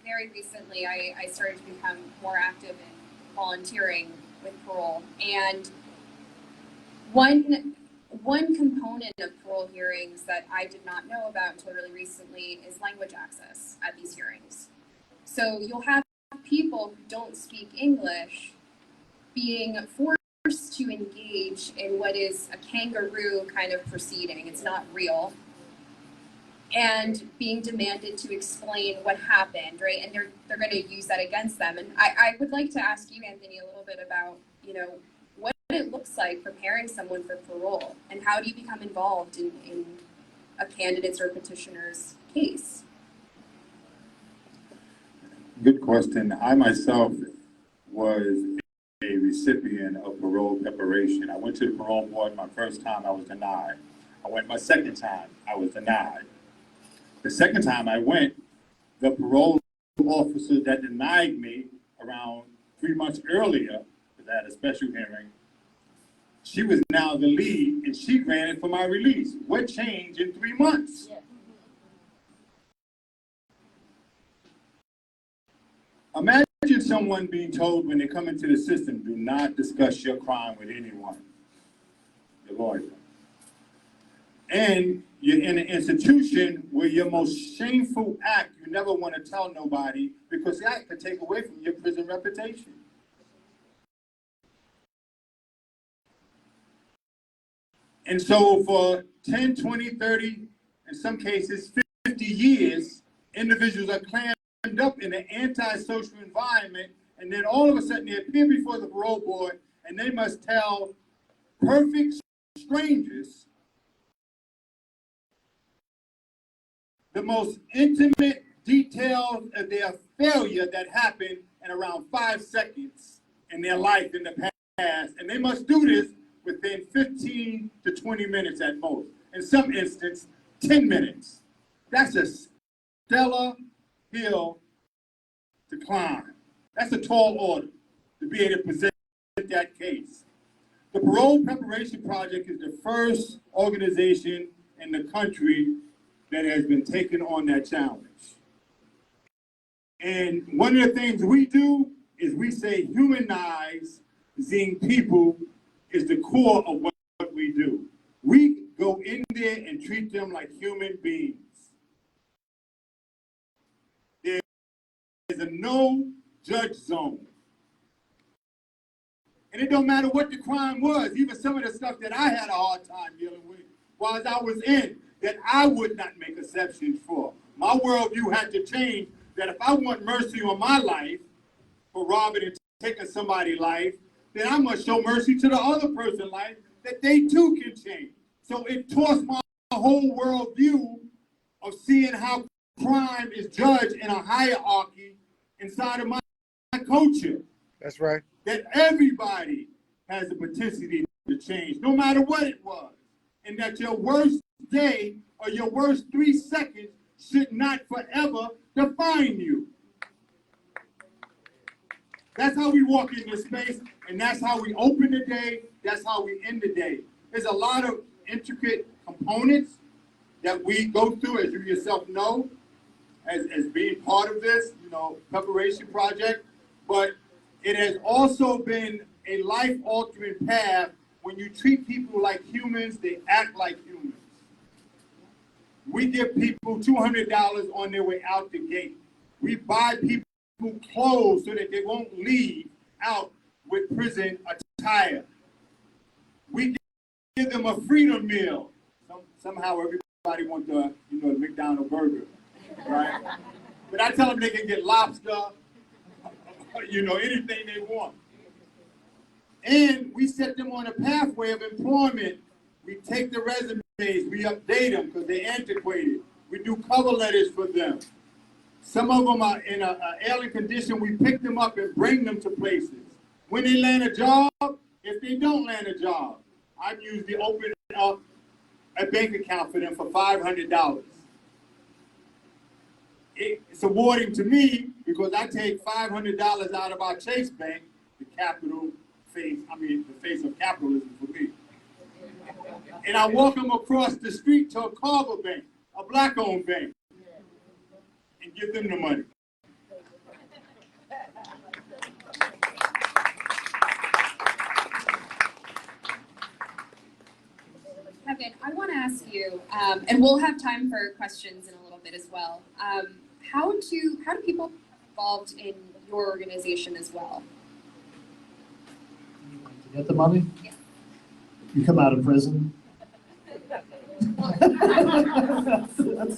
very recently, I started to become more active in volunteering with parole. And one component of parole hearings that I did not know about until really recently is language access at these hearings. So you'll have people who don't speak English being forced to engage in what is a kangaroo kind of proceeding. It's not real. And being demanded to explain what happened, right? And they're going to use that against them. And I would like to ask you, Anthony, a little bit about, you know, what it looks like preparing someone for parole, and how do you become involved in a candidate's or petitioner's case? Good question. I myself was a recipient of parole preparation. I went to the parole board my first time, I was denied. I went my second time, I was denied. The second time I went, the parole officer that denied me around 3 months earlier, because I had a special hearing, she was now the lead and she granted for my release. What changed in 3 months? Yeah. Imagine someone being told when they come into the system, do not discuss your crime with anyone, your lawyer. And you're in an institution where your most shameful act, you never want to tell nobody, because that could take away from your prison reputation. And so for 10, 20, 30, in some cases 50 years, individuals are clammed up in an antisocial environment, and then all of a sudden they appear before the parole board and they must tell perfect strangers the most intimate details of their failure that happened in around 5 seconds in their life in the past. And they must do this within 15 to 20 minutes at most. In some instances, 10 minutes. That's a stellar hill to climb. That's a tall order to be able to present that case. The Parole Preparation Project is the first organization in the country that has been taking on that challenge. And one of the things we do is we say humanizing people is the core of what we do. We go in there and treat them like human beings. There's a no judge zone. And it don't matter what the crime was, even some of the stuff that I had a hard time dealing with while I was in, that I would not make exceptions for. My worldview had to change, that if I want mercy on my life for robbing and taking somebody's life, then I must show mercy to the other person's life, that they too can change. So it tossed my whole worldview of seeing how crime is judged in a hierarchy inside of my culture. That's right. That everybody has the potential to change, no matter what it was. And that your worst day or your worst 3 seconds should not forever define you. That's how we walk in this space, and that's how we open the day, that's how we end the day. There's a lot of intricate components that we go through, as you yourself know, as being part of this, preparation project, but it has also been a life-altering path. When you treat people like humans, they act like humans. We give people $200 on their way out the gate. We buy people clothes so that they won't leave out with prison attire. We give them a freedom meal. Somehow everybody wants the McDonald's burger, right? But I tell them they can get lobster, anything they want. And we set them on a pathway of employment. We take the resumes, we update them because they're antiquated. We do cover letters for them. Some of them are in an ailing condition. We pick them up and bring them to places. When they land a job, if they don't land a job, I've usually opened up a bank account for them for $500. It's rewarding to me because I take $500 out of our Chase Bank, the face of capitalism for me. and I walk them across the street to a Carver bank, a black-owned bank, and give them the money. Kevin, I want to ask you, and we'll have time for questions in a little bit as well. How do people get involved in your organization as well? To get the money? Yeah. You come out of prison. That's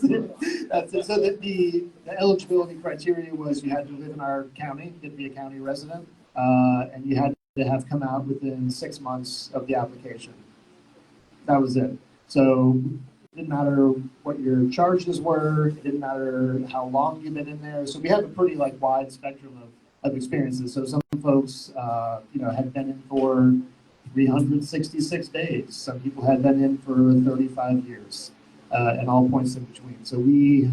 it. That's it. So the eligibility criteria was you had to live in our county, you had to be a county resident, and you had to have come out within 6 months of the application. That was it. So it didn't matter what your charges were. It didn't matter how long you've been in there. So we have a pretty wide spectrum of experiences. So some folks, had been in for 366 days. Some people had been in for 35 years, and all points in between. So we,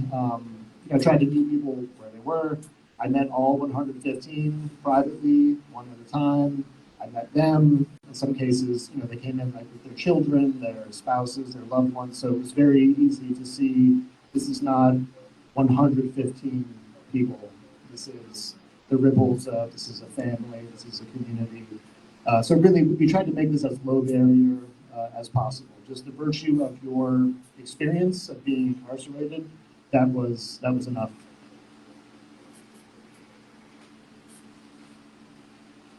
tried to meet people where they were. I met all 115 privately, one at a time. I met them. In some cases, they came in with their children, their spouses, their loved ones. So it was very easy to see this is not 115 people. This is the ripples of, this is a family, this is a community. So really, we tried to make this as low barrier as possible. Just the virtue of your experience of being incarcerated, that was enough.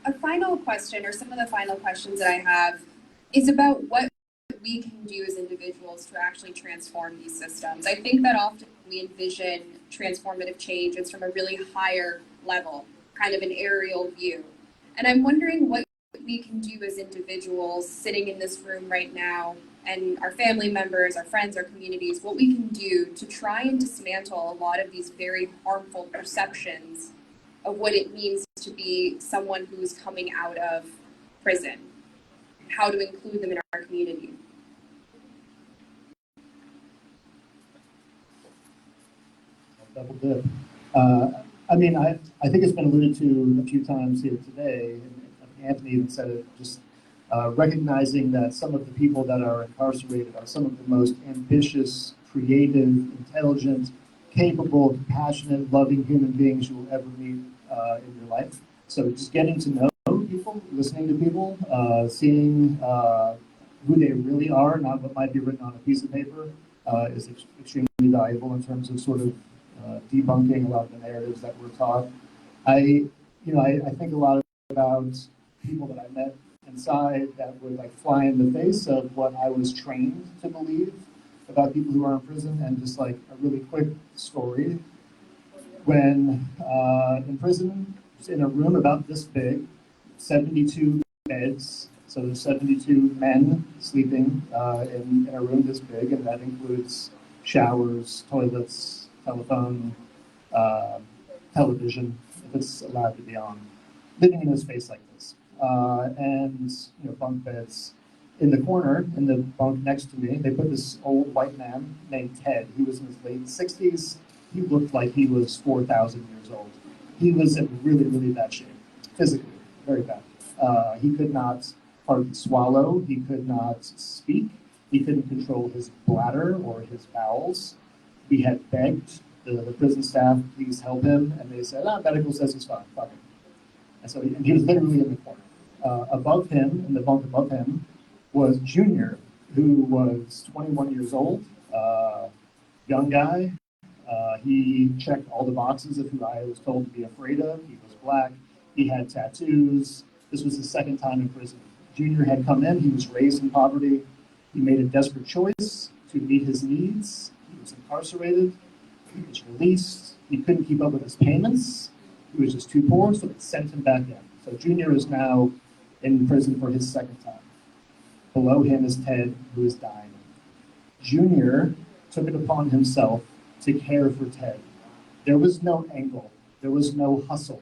A final question, or some of the final questions that I have, is about what we can do as individuals to actually transform these systems. I think that often we envision transformative change, it's from a really higher level, kind of an aerial view. And I'm wondering what we can do as individuals sitting in this room right now, and our family members, our friends, our communities, what we can do to try and dismantle a lot of these very harmful perceptions of what it means to be someone who's coming out of prison, how to include them in our community. Double dip. I think it's been alluded to a few times here today, and Anthony even said it, just recognizing that some of the people that are incarcerated are some of the most ambitious, creative, intelligent, capable, compassionate, loving human beings you will ever meet in your life. So just getting to know people, listening to people, seeing who they really are, not what might be written on a piece of paper, is extremely valuable in terms of sort of debunking a lot of the narratives that we're taught. I think a lot about people that I met inside that would fly in the face of what I was trained to believe about people who are in prison. And just a really quick story. When in prison, in a room about this big, 72 beds, so there's 72 men sleeping in a room this big, and that includes showers, toilets, telephone, television, if it's allowed to be on, living in a space like this. And bunk beds. In the corner, in the bunk next to me, they put this old white man named Ted. He was in his late 60s. He looked like he was 4,000 years old. He was in really, really bad shape, physically, very bad. He could not hardly swallow. He could not speak. He couldn't control his bladder or his bowels. We had begged the prison staff, please help him, and they said, medical says he's fine, fuck him. And so he was literally in the corner. Above him, in the bunk above him, was Junior, who was 21 years old, young guy. He checked all the boxes of who I was told to be afraid of. He was black. He had tattoos. This was his second time in prison. Junior had come in. He was raised in poverty. He made a desperate choice to meet his needs. He was incarcerated. He was released. He couldn't keep up with his payments. He was just too poor, so they sent him back in. So Junior is now in prison for his second time. Below him is Ted, who is dying. Junior took it upon himself to care for Ted. There was no angle. There was no hustle.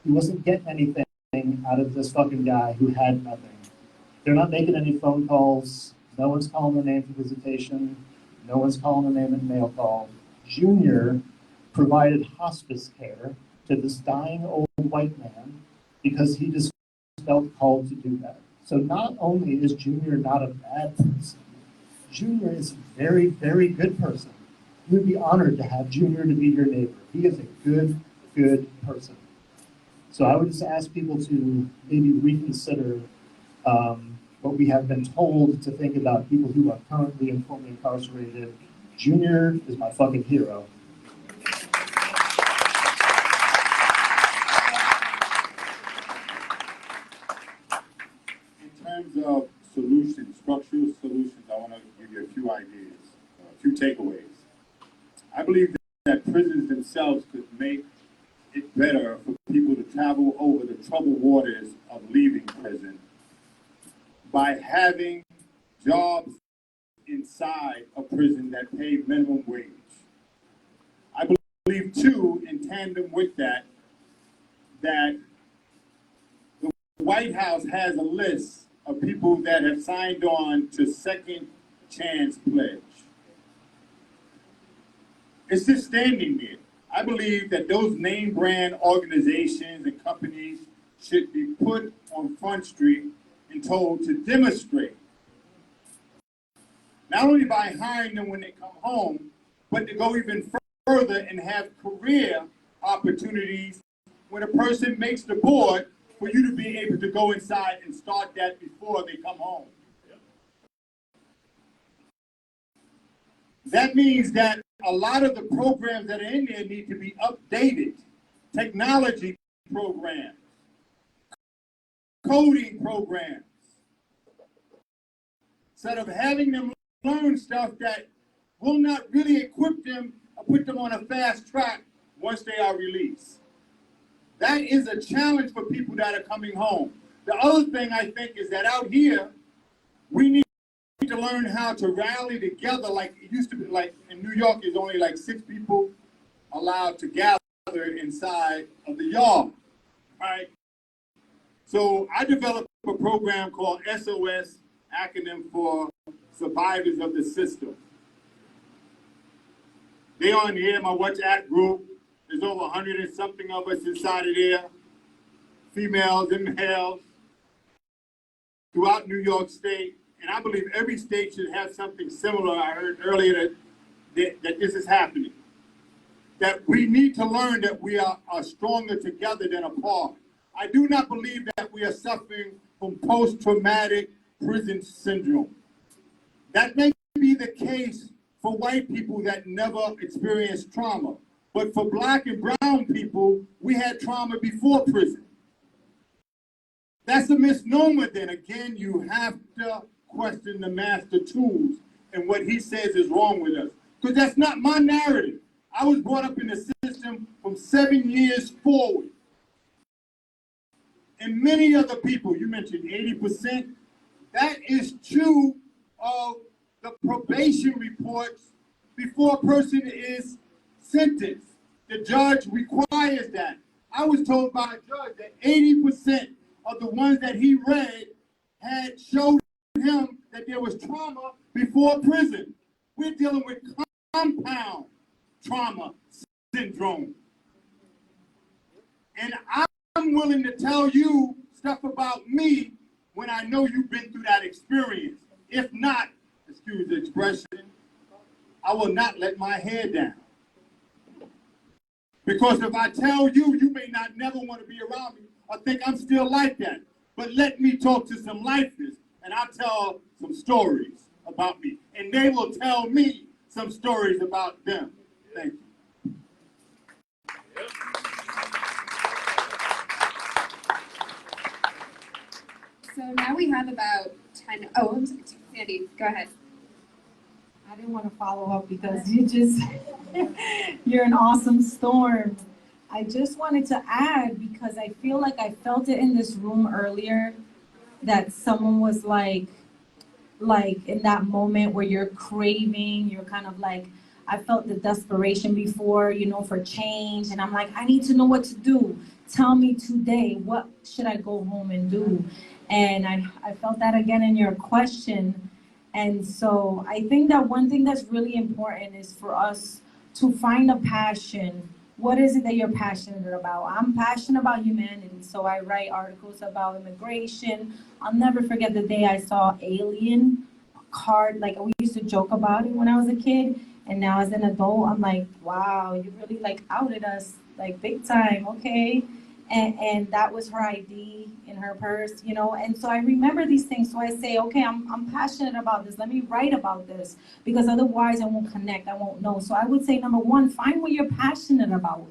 He wasn't getting anything out of this fucking guy who had nothing. They're not making any phone calls. No one's calling their name for visitation. No one's calling their name at mail call. Junior provided hospice care to this dying old white man because he just felt called to do that. So not only is Junior not a bad person, Junior is a very, very good person. You would be honored to have Junior to be your neighbor. He is a good, good person. So I would just ask people to maybe reconsider what we have been told to think about people who are currently and formerly incarcerated. Junior is my fucking hero. In terms of solutions, structural solutions, I want to give you a few ideas, a few takeaways. I believe that prisons themselves could make it better for people to travel over the troubled waters of leaving prison by having jobs inside a prison that pay minimum wage. I believe, too, in tandem with that, that the White House has a list of people that have signed on to Second Chance Pledge. It's just standing there. I believe that those name brand organizations and companies should be put on Front Street and told to demonstrate, not only by hiring them when they come home, but to go even further and have career opportunities when a person makes the board, for you to be able to go inside and start that before they come home. That means that a lot of the programs that are in there need to be updated. Technology programs, coding programs. Instead of having them learn stuff that will not really equip them or put them on a fast track once they are released. That is a challenge for people that are coming home. The other thing I think is that out here, we need to learn how to rally together like it used to be. Like in New York, there's only like 6 people allowed to gather inside of the yard, right? So I developed a program called SOS, acronym for Survivors of the System. They on here, my WhatsApp group. There's over 100 and something of us inside of there, females and males, throughout New York State. And I believe every state should have something similar. I heard earlier that this is happening. That we need to learn that we are stronger together than apart. I do not believe that we are suffering from post-traumatic prison syndrome. That may be the case for white people that never experienced trauma. But for Black and brown people, we had trauma before prison. That's a misnomer then. Again, you have to question the master tools and what he says is wrong with us. Because that's not my narrative. I was brought up in the system from 7 years forward. And many other people, you mentioned 80%, that is true of the probation reports before a person is sentenced. The judge requires that. I was told by a judge that 80% of the ones that he read had showed him that there was trauma before prison. We're dealing with compound trauma syndrome. And I'm willing to tell you stuff about me when I know you've been through that experience. If not, excuse the expression, I will not let my hair down. Because if I tell you, you may not never want to be around me or think I'm still like that. But let me talk to some lifers and I'll tell some stories about me. And they will tell me some stories about them. Thank you. So now we have about 10, oh, I'm sorry, Sandy, go ahead. I didn't want to follow up because you're an awesome storm. I just wanted to add, because I feel like I felt it in this room earlier, that someone was like in that moment where you're craving, you're kind of like, I felt the desperation before, for change. And I'm like, I need to know what to do. Tell me today, what should I go home and do? And I felt that again in your question. And so I think that one thing that's really important is for us to find a passion. What is it that you're passionate about? I'm passionate about humanity, so I write articles about immigration. I'll never forget the day I saw Alien card, like we used to joke about it when I was a kid, and now as an adult, I'm like, wow, you really like outed us like big time, okay? And that was her ID in her purse, you know. And so I remember these things. So I say, okay, I'm passionate about this. Let me write about this, because otherwise I won't connect. I won't know. So I would say, number one, find what you're passionate about,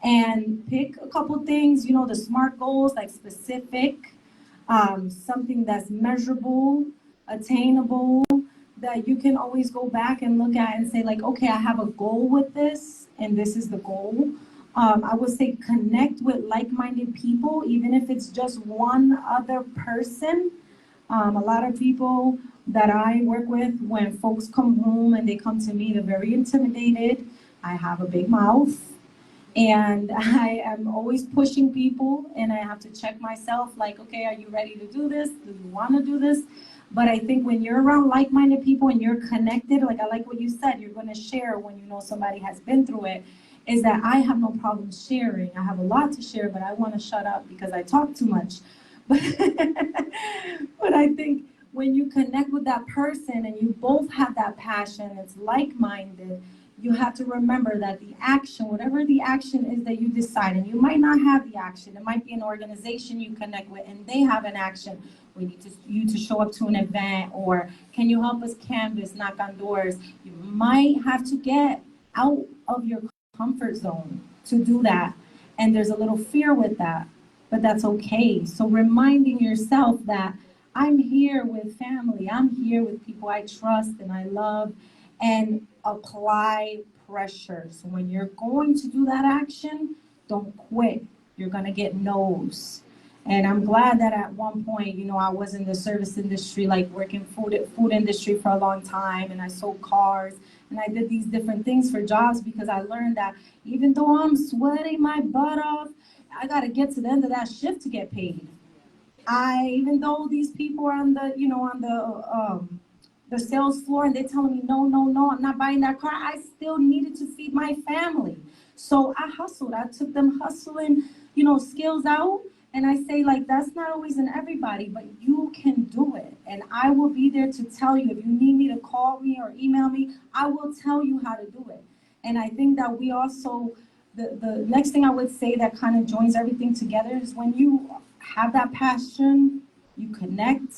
and pick a couple things. You know, the SMART goals, like specific, something that's measurable, attainable, that you can always go back and look at and say, like, okay, I have a goal with this, and this is the goal. I would say connect with like-minded people, even if it's just one other person. A lot of people that I work with, when folks come home and they come to me, they're very intimidated. I have a big mouth, and I am always pushing people, and I have to check myself, like, okay, are you ready to do this? Do you want to do this? But I think when you're around like-minded people and you're connected, like I like what you said, you're going to share when you know somebody has been through it, is that I have no problem sharing. I have a lot to share, but I want to shut up because I talk too much. But, but I think when you connect with that person and you both have that passion, it's like-minded, you have to remember that the action, whatever the action is that you decide, and you might not have the action, it might be an organization you connect with and they have an action. We need you to show up to an event, or can you help us canvas, knock on doors? You might have to get out of your comfort zone to do that. And there's a little fear with that, but that's okay. So reminding yourself that I'm here with family, I'm here with people I trust and I love, and apply pressure. So when you're going to do that action, don't quit. You're gonna get no's. And I'm glad that at one point, you know, I was in the service industry, like working food industry for a long time, and I sold cars, and I did these different things for jobs, because I learned that even though I'm sweating my butt off, I got to get to the end of that shift to get paid. Even though these people are on the, you know, on the sales floor, and they're telling me, no, no, no, I'm not buying that car, I still needed to feed my family. So I hustled. I took them hustling, you know, skills out. And I say, like, that's not always in everybody, but you can do it. And I will be there to tell you. If you need me to call me or email me, I will tell you how to do it. And I think that we also, the next thing I would say that kind of joins everything together is when you have that passion, you connect,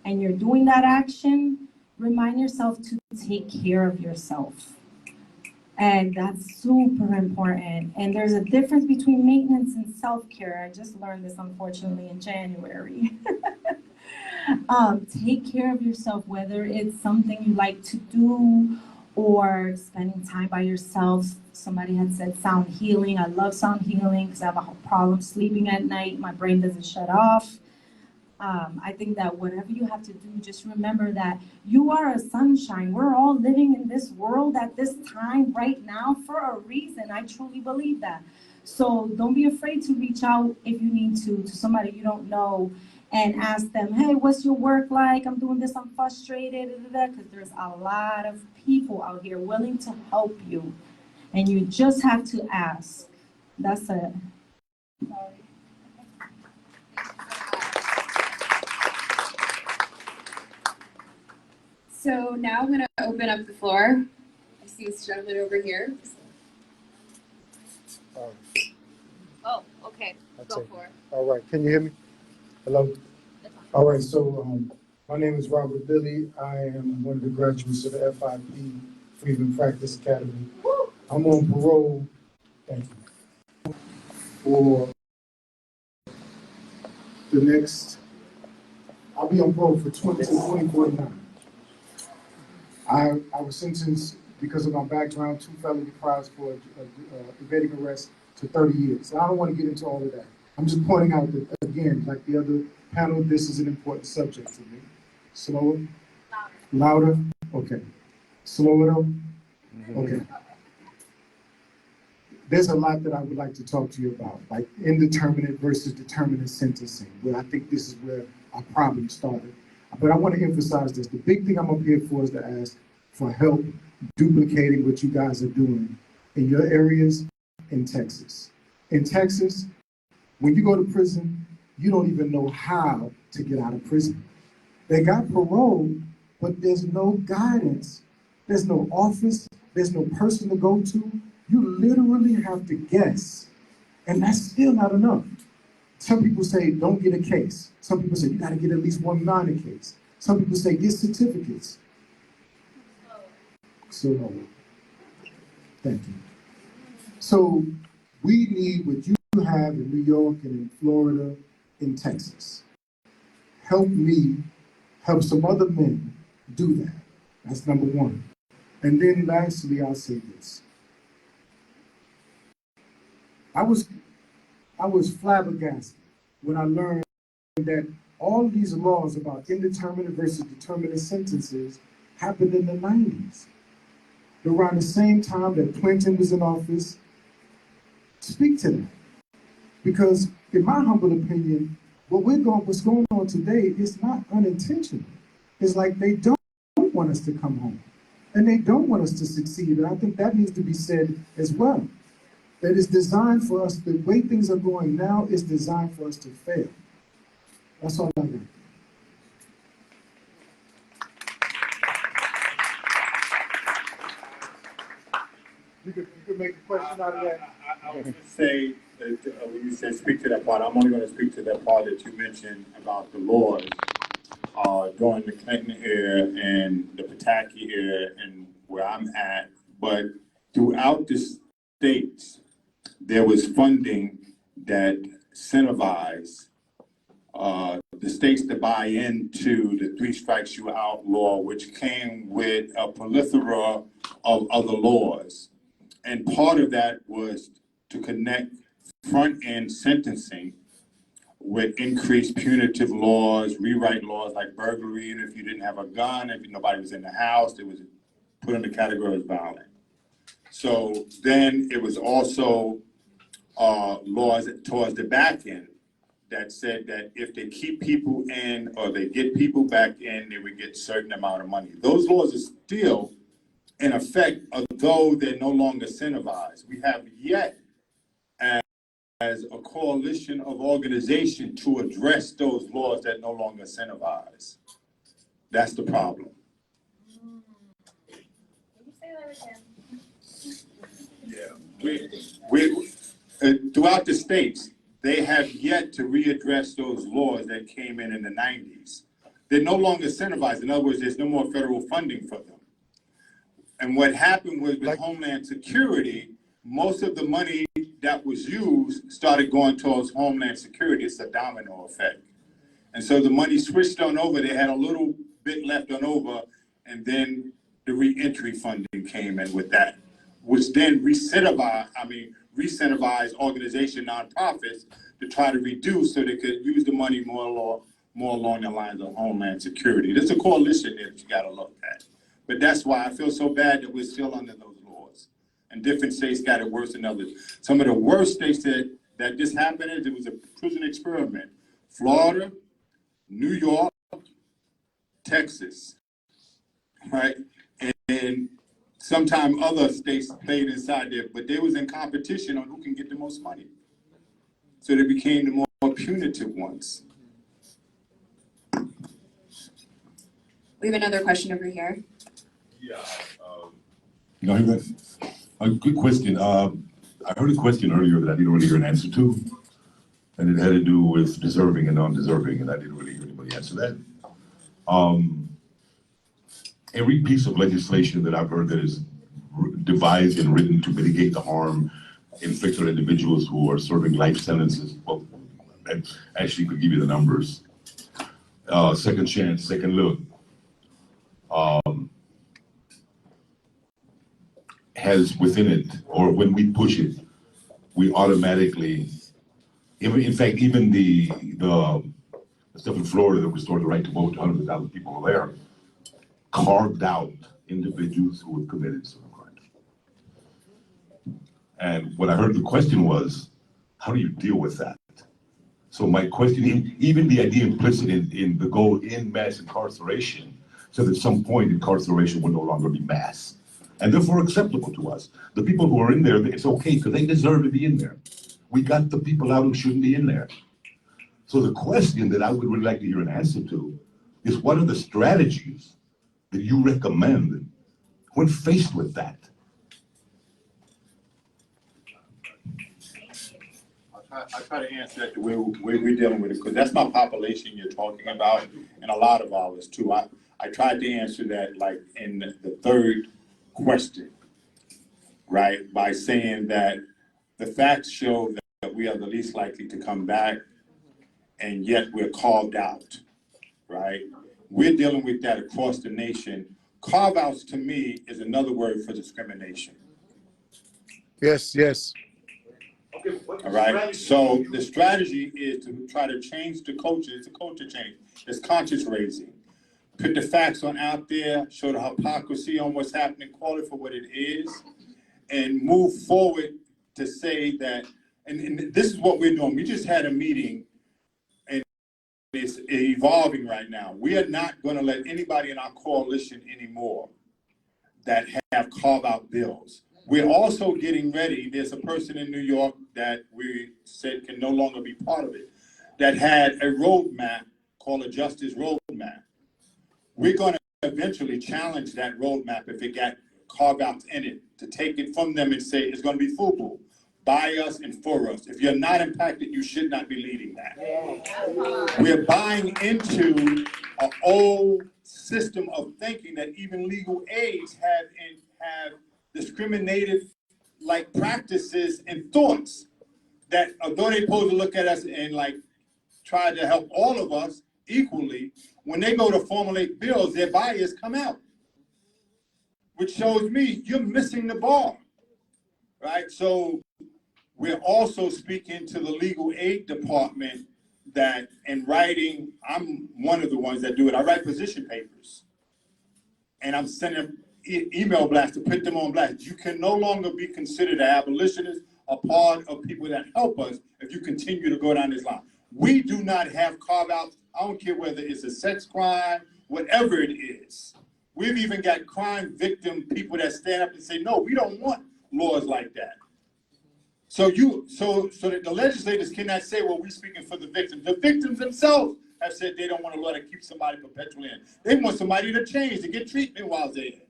and you're doing that action, remind yourself to take care of yourself. And that's super important. And there's a difference between maintenance and self-care. I just learned this, unfortunately, in January. Take care of yourself, whether it's something you like to do or spending time by yourself. Somebody had said sound healing. I love sound healing because I have a problem sleeping at night. My brain doesn't shut off. I think that whatever you have to do, just remember that you are a sunshine. We're all living in this world at this time right now for a reason. I truly believe that. So don't be afraid to reach out if you need to somebody you don't know and ask them, hey, what's your work like? I'm doing this, I'm frustrated, because there's a lot of people out here willing to help you. And you just have to ask. That's it. Sorry. So now I'm going to open up the floor. I see this gentleman over here. Oh, okay. Go for it. All right. Can you hear me? Hello? All right. So my name is Robert Billy. I am one of the graduates of the FIP, Freedom Practice Academy. Woo! I'm on parole. Thank you. For the next, I'll be on parole for 2049. I was sentenced, because of my background, 2 felony crimes for evading arrest to 30 years. And I don't want to get into all of that. I'm just pointing out that, again, like the other panel, this is an important subject to me. Slower? Louder? Okay. Slow it up? Okay. There's a lot that I would like to talk to you about, like indeterminate versus determinate sentencing, where I think this is where our problem started. But I want to emphasize this. The big thing I'm up here for is to ask for help duplicating what you guys are doing in your areas in Texas. In Texas, when you go to prison, you don't even know how to get out of prison. They got parole, but there's no guidance. There's no office. There's no person to go to. You literally have to guess. And that's still not enough. Some people say, don't get a case. Some people say, you got to get at least one minor case. Some people say, get certificates. So, thank you. So, we need what you have in New York and in Florida, in Texas. Help me, help some other men do that. That's number one. And then lastly, I'll say this. I was flabbergasted when I learned that all these laws about indeterminate versus determinate sentences happened in the 90s. Around the same time that Clinton was in office. Speak to that. Because in my humble opinion, what's going on today is not unintentional. It's like they don't want us to come home. And they don't want us to succeed. And I think that needs to be said as well. That is designed for us, the way things are going now is designed for us to fail. That's all I got. You could make a question out of that. I was going to say, when you said speak to that part, I'm only going to speak to that part that you mentioned about the laws during the Clinton era and the Pataki era and where I'm at. But throughout the states, there was funding that incentivized the states to buy into the three strikes you out law, which came with a plethora of other laws. And part of that was to connect front-end sentencing with increased punitive laws, rewrite laws like burglary, and if you didn't have a gun, if nobody was in the house, it was put in the category as violent. So then it was also laws towards the back end that said that if they keep people in or they get people back in, they would get a certain amount of money. Those laws are still in effect, although they're no longer incentivized. We have yet as a coalition of organizations to address those laws that no longer incentivize. That's the problem. Can you say that again? Yeah. Throughout the states, they have yet to readdress those laws that came in the 90s. They're no longer incentivized. In other words, there's no more federal funding for them. And what happened was with Homeland Security, most of the money that was used started going towards Homeland Security. It's a domino effect. And so the money switched on over. They had a little bit left on over, and then the reentry funding came in with that, which then re-incentivized organization nonprofits to try to reduce so they could use the money more along the lines of Homeland Security. There's a coalition there that you got to look at. But that's why I feel so bad that we're still under those laws. And different states got it worse than others. Some of the worst states that this happened in, it was a prison experiment. Florida, New York, Texas, right? And sometimes other states played inside there, but they was in competition on who can get the most money. So they became the more punitive ones. We have another question over here. Yeah. A good question. I heard a question earlier that I didn't really hear an answer to, and it had to do with deserving and non-deserving, and I didn't really hear anybody answer that. Every piece of legislation that I've heard that is devised and written to mitigate the harm inflicted on individuals who are serving life sentences, well, I actually could give you the numbers. Second chance, second look. Has within it, or when we push it, we automatically, in fact, even the stuff in Florida that restored the right to vote to hundreds of thousands of people were there, carved out individuals who have committed certain crimes. And what I heard the question was, how do you deal with that? So my question, even the idea implicit in the goal in mass incarceration, so that at some point incarceration will no longer be mass, and therefore acceptable to us. The people who are in there, it's okay because they deserve to be in there. We got the people out who shouldn't be in there. So the question that I would really like to hear an answer to is, what are the strategies that you recommend when faced with that? I try to answer that the way we're dealing with it, because that's my population you're talking about, and a lot of ours too. I tried to answer that like in the third question, right? By saying that the facts show that we are the least likely to come back, and yet we're carved out, right? We're dealing with that across the nation. Carve-outs to me is another word for discrimination. Yes, yes. All right, so the strategy is to try to change the culture. It's a culture change. It's conscious raising. Put the facts on out there, show the hypocrisy on what's happening, call it for what it is, and move forward to say that, and this is what we're doing. We just had a meeting, and it's evolving right now. We are not going to let anybody in our coalition anymore that have carve-out bills. We're also getting ready. There's a person in New York that we said can no longer be part of it, that had a roadmap called a justice roadmap. We're going to eventually challenge that roadmap if it got carve-outs in it, to take it from them and say it's going to be FUBU, by us and for us. If you're not impacted, you should not be leading that. We're buying into an old system of thinking that even legal aids have discriminated like practices and thoughts that, although they're supposed to look at us and like try to help all of us equally, when they go to formulate bills, their bias come out, which shows me you're missing the bar, right? So we're also speaking to the legal aid department that in writing, I'm one of the ones that do it. I write position papers, and I'm sending email blasts to put them on blast. You can no longer be considered an abolitionist, a part of people that help us if you continue to go down this line. We do not have carve-outs. I don't care whether it's a sex crime, whatever it is. We've even got crime victim people that stand up and say, no, we don't want laws like that. So that the legislators cannot say, well, we're speaking for the victims. The victims themselves have said they don't want to let it keep somebody perpetually in. They want somebody to change, to get treatment while they're in.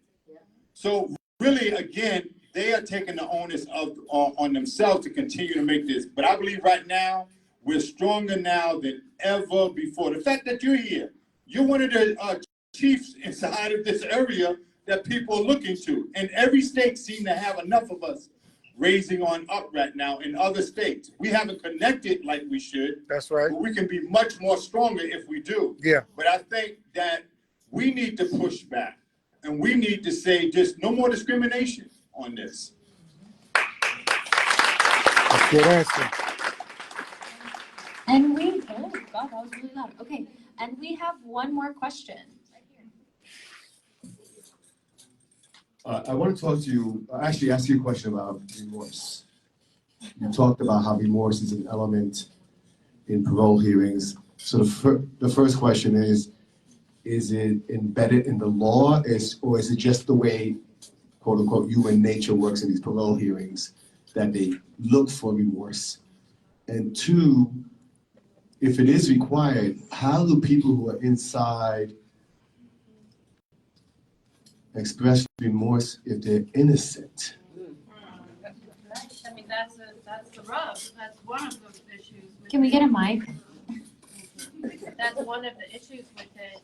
So really, again, they are taking the onus on themselves to continue to make this. But I believe right now, we're stronger now than ever before. The fact that you're here, you're one of the chiefs inside of this area that people are looking to. And every state seems to have enough of us raising on up right now in other states. We haven't connected like we should. That's right. But we can be much more stronger if we do. Yeah. But I think that we need to push back. And we need to say just no more discrimination on this. That's a good answer. And we, oh God, that was really loud. Okay, and we have one more question. I want to talk to you, actually ask you a question about remorse. You talked about how remorse is an element in parole hearings. So the first question is it embedded in the law, or is it just the way, quote unquote, human nature works in these parole hearings, that they look for remorse? And two, if it is required, how do people who are inside express remorse if they're innocent? I mean, that's the rub. That's one of those issues. Can we get a mic? That's one of the issues with it,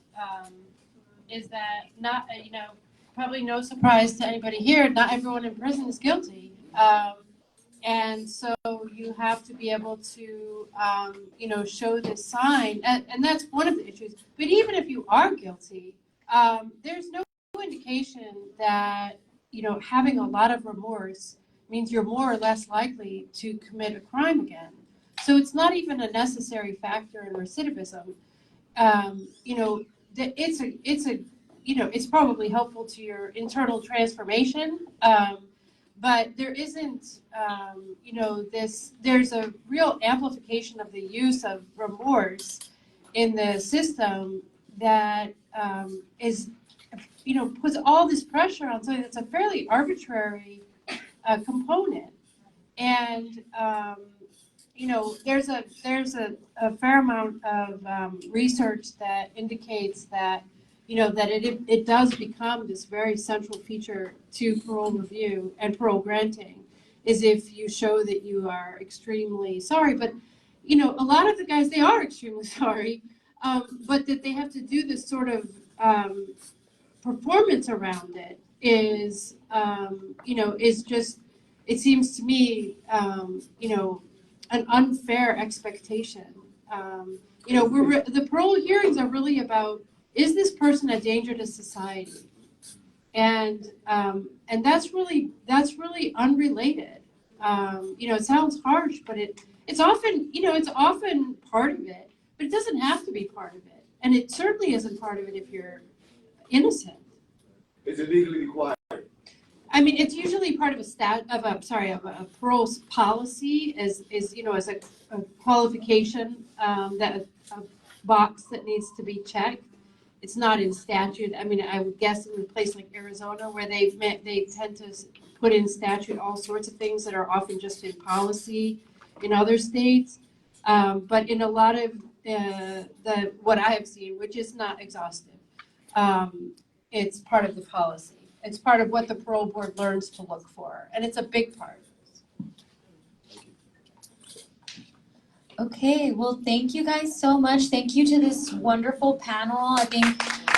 is that not, probably no surprise to anybody here, not everyone in prison is guilty. And so you have to be able to, show this sign, and that's one of the issues. But even if you are guilty, there's no indication that, having a lot of remorse means you're more or less likely to commit a crime again. So it's not even a necessary factor in recidivism. It's probably helpful to your internal transformation, but there isn't, there's a real amplification of the use of remorse in the system that puts all this pressure on something that's a fairly arbitrary component. And there's a fair amount of research that indicates that that it does become this very central feature to parole review and parole granting, is if you show that you are extremely sorry. But, a lot of the guys, they are extremely sorry, but that they have to do this sort of performance around it is, is just, it seems to me, an unfair expectation. The parole hearings are really about, is this person a danger to society? And that's really unrelated. It sounds harsh, but it's often part of it, but it doesn't have to be part of it. And it certainly isn't part of it if you're innocent. Is it legally required? I mean, it's usually part of a parole policy as a qualification, that a box that needs to be checked. It's not in statute. I mean, I would guess in a place like Arizona where they tend to put in statute all sorts of things that are often just in policy in other states. But in a lot of what I have seen, which is not exhaustive, it's part of the policy. It's part of what the parole board learns to look for, and it's a big part. Okay, well, thank you guys so much. Thank you to this wonderful panel. I think,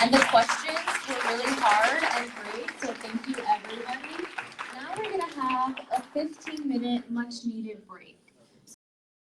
and the questions were really hard and great, so thank you, everybody. Now we're gonna have a 15-minute much-needed break.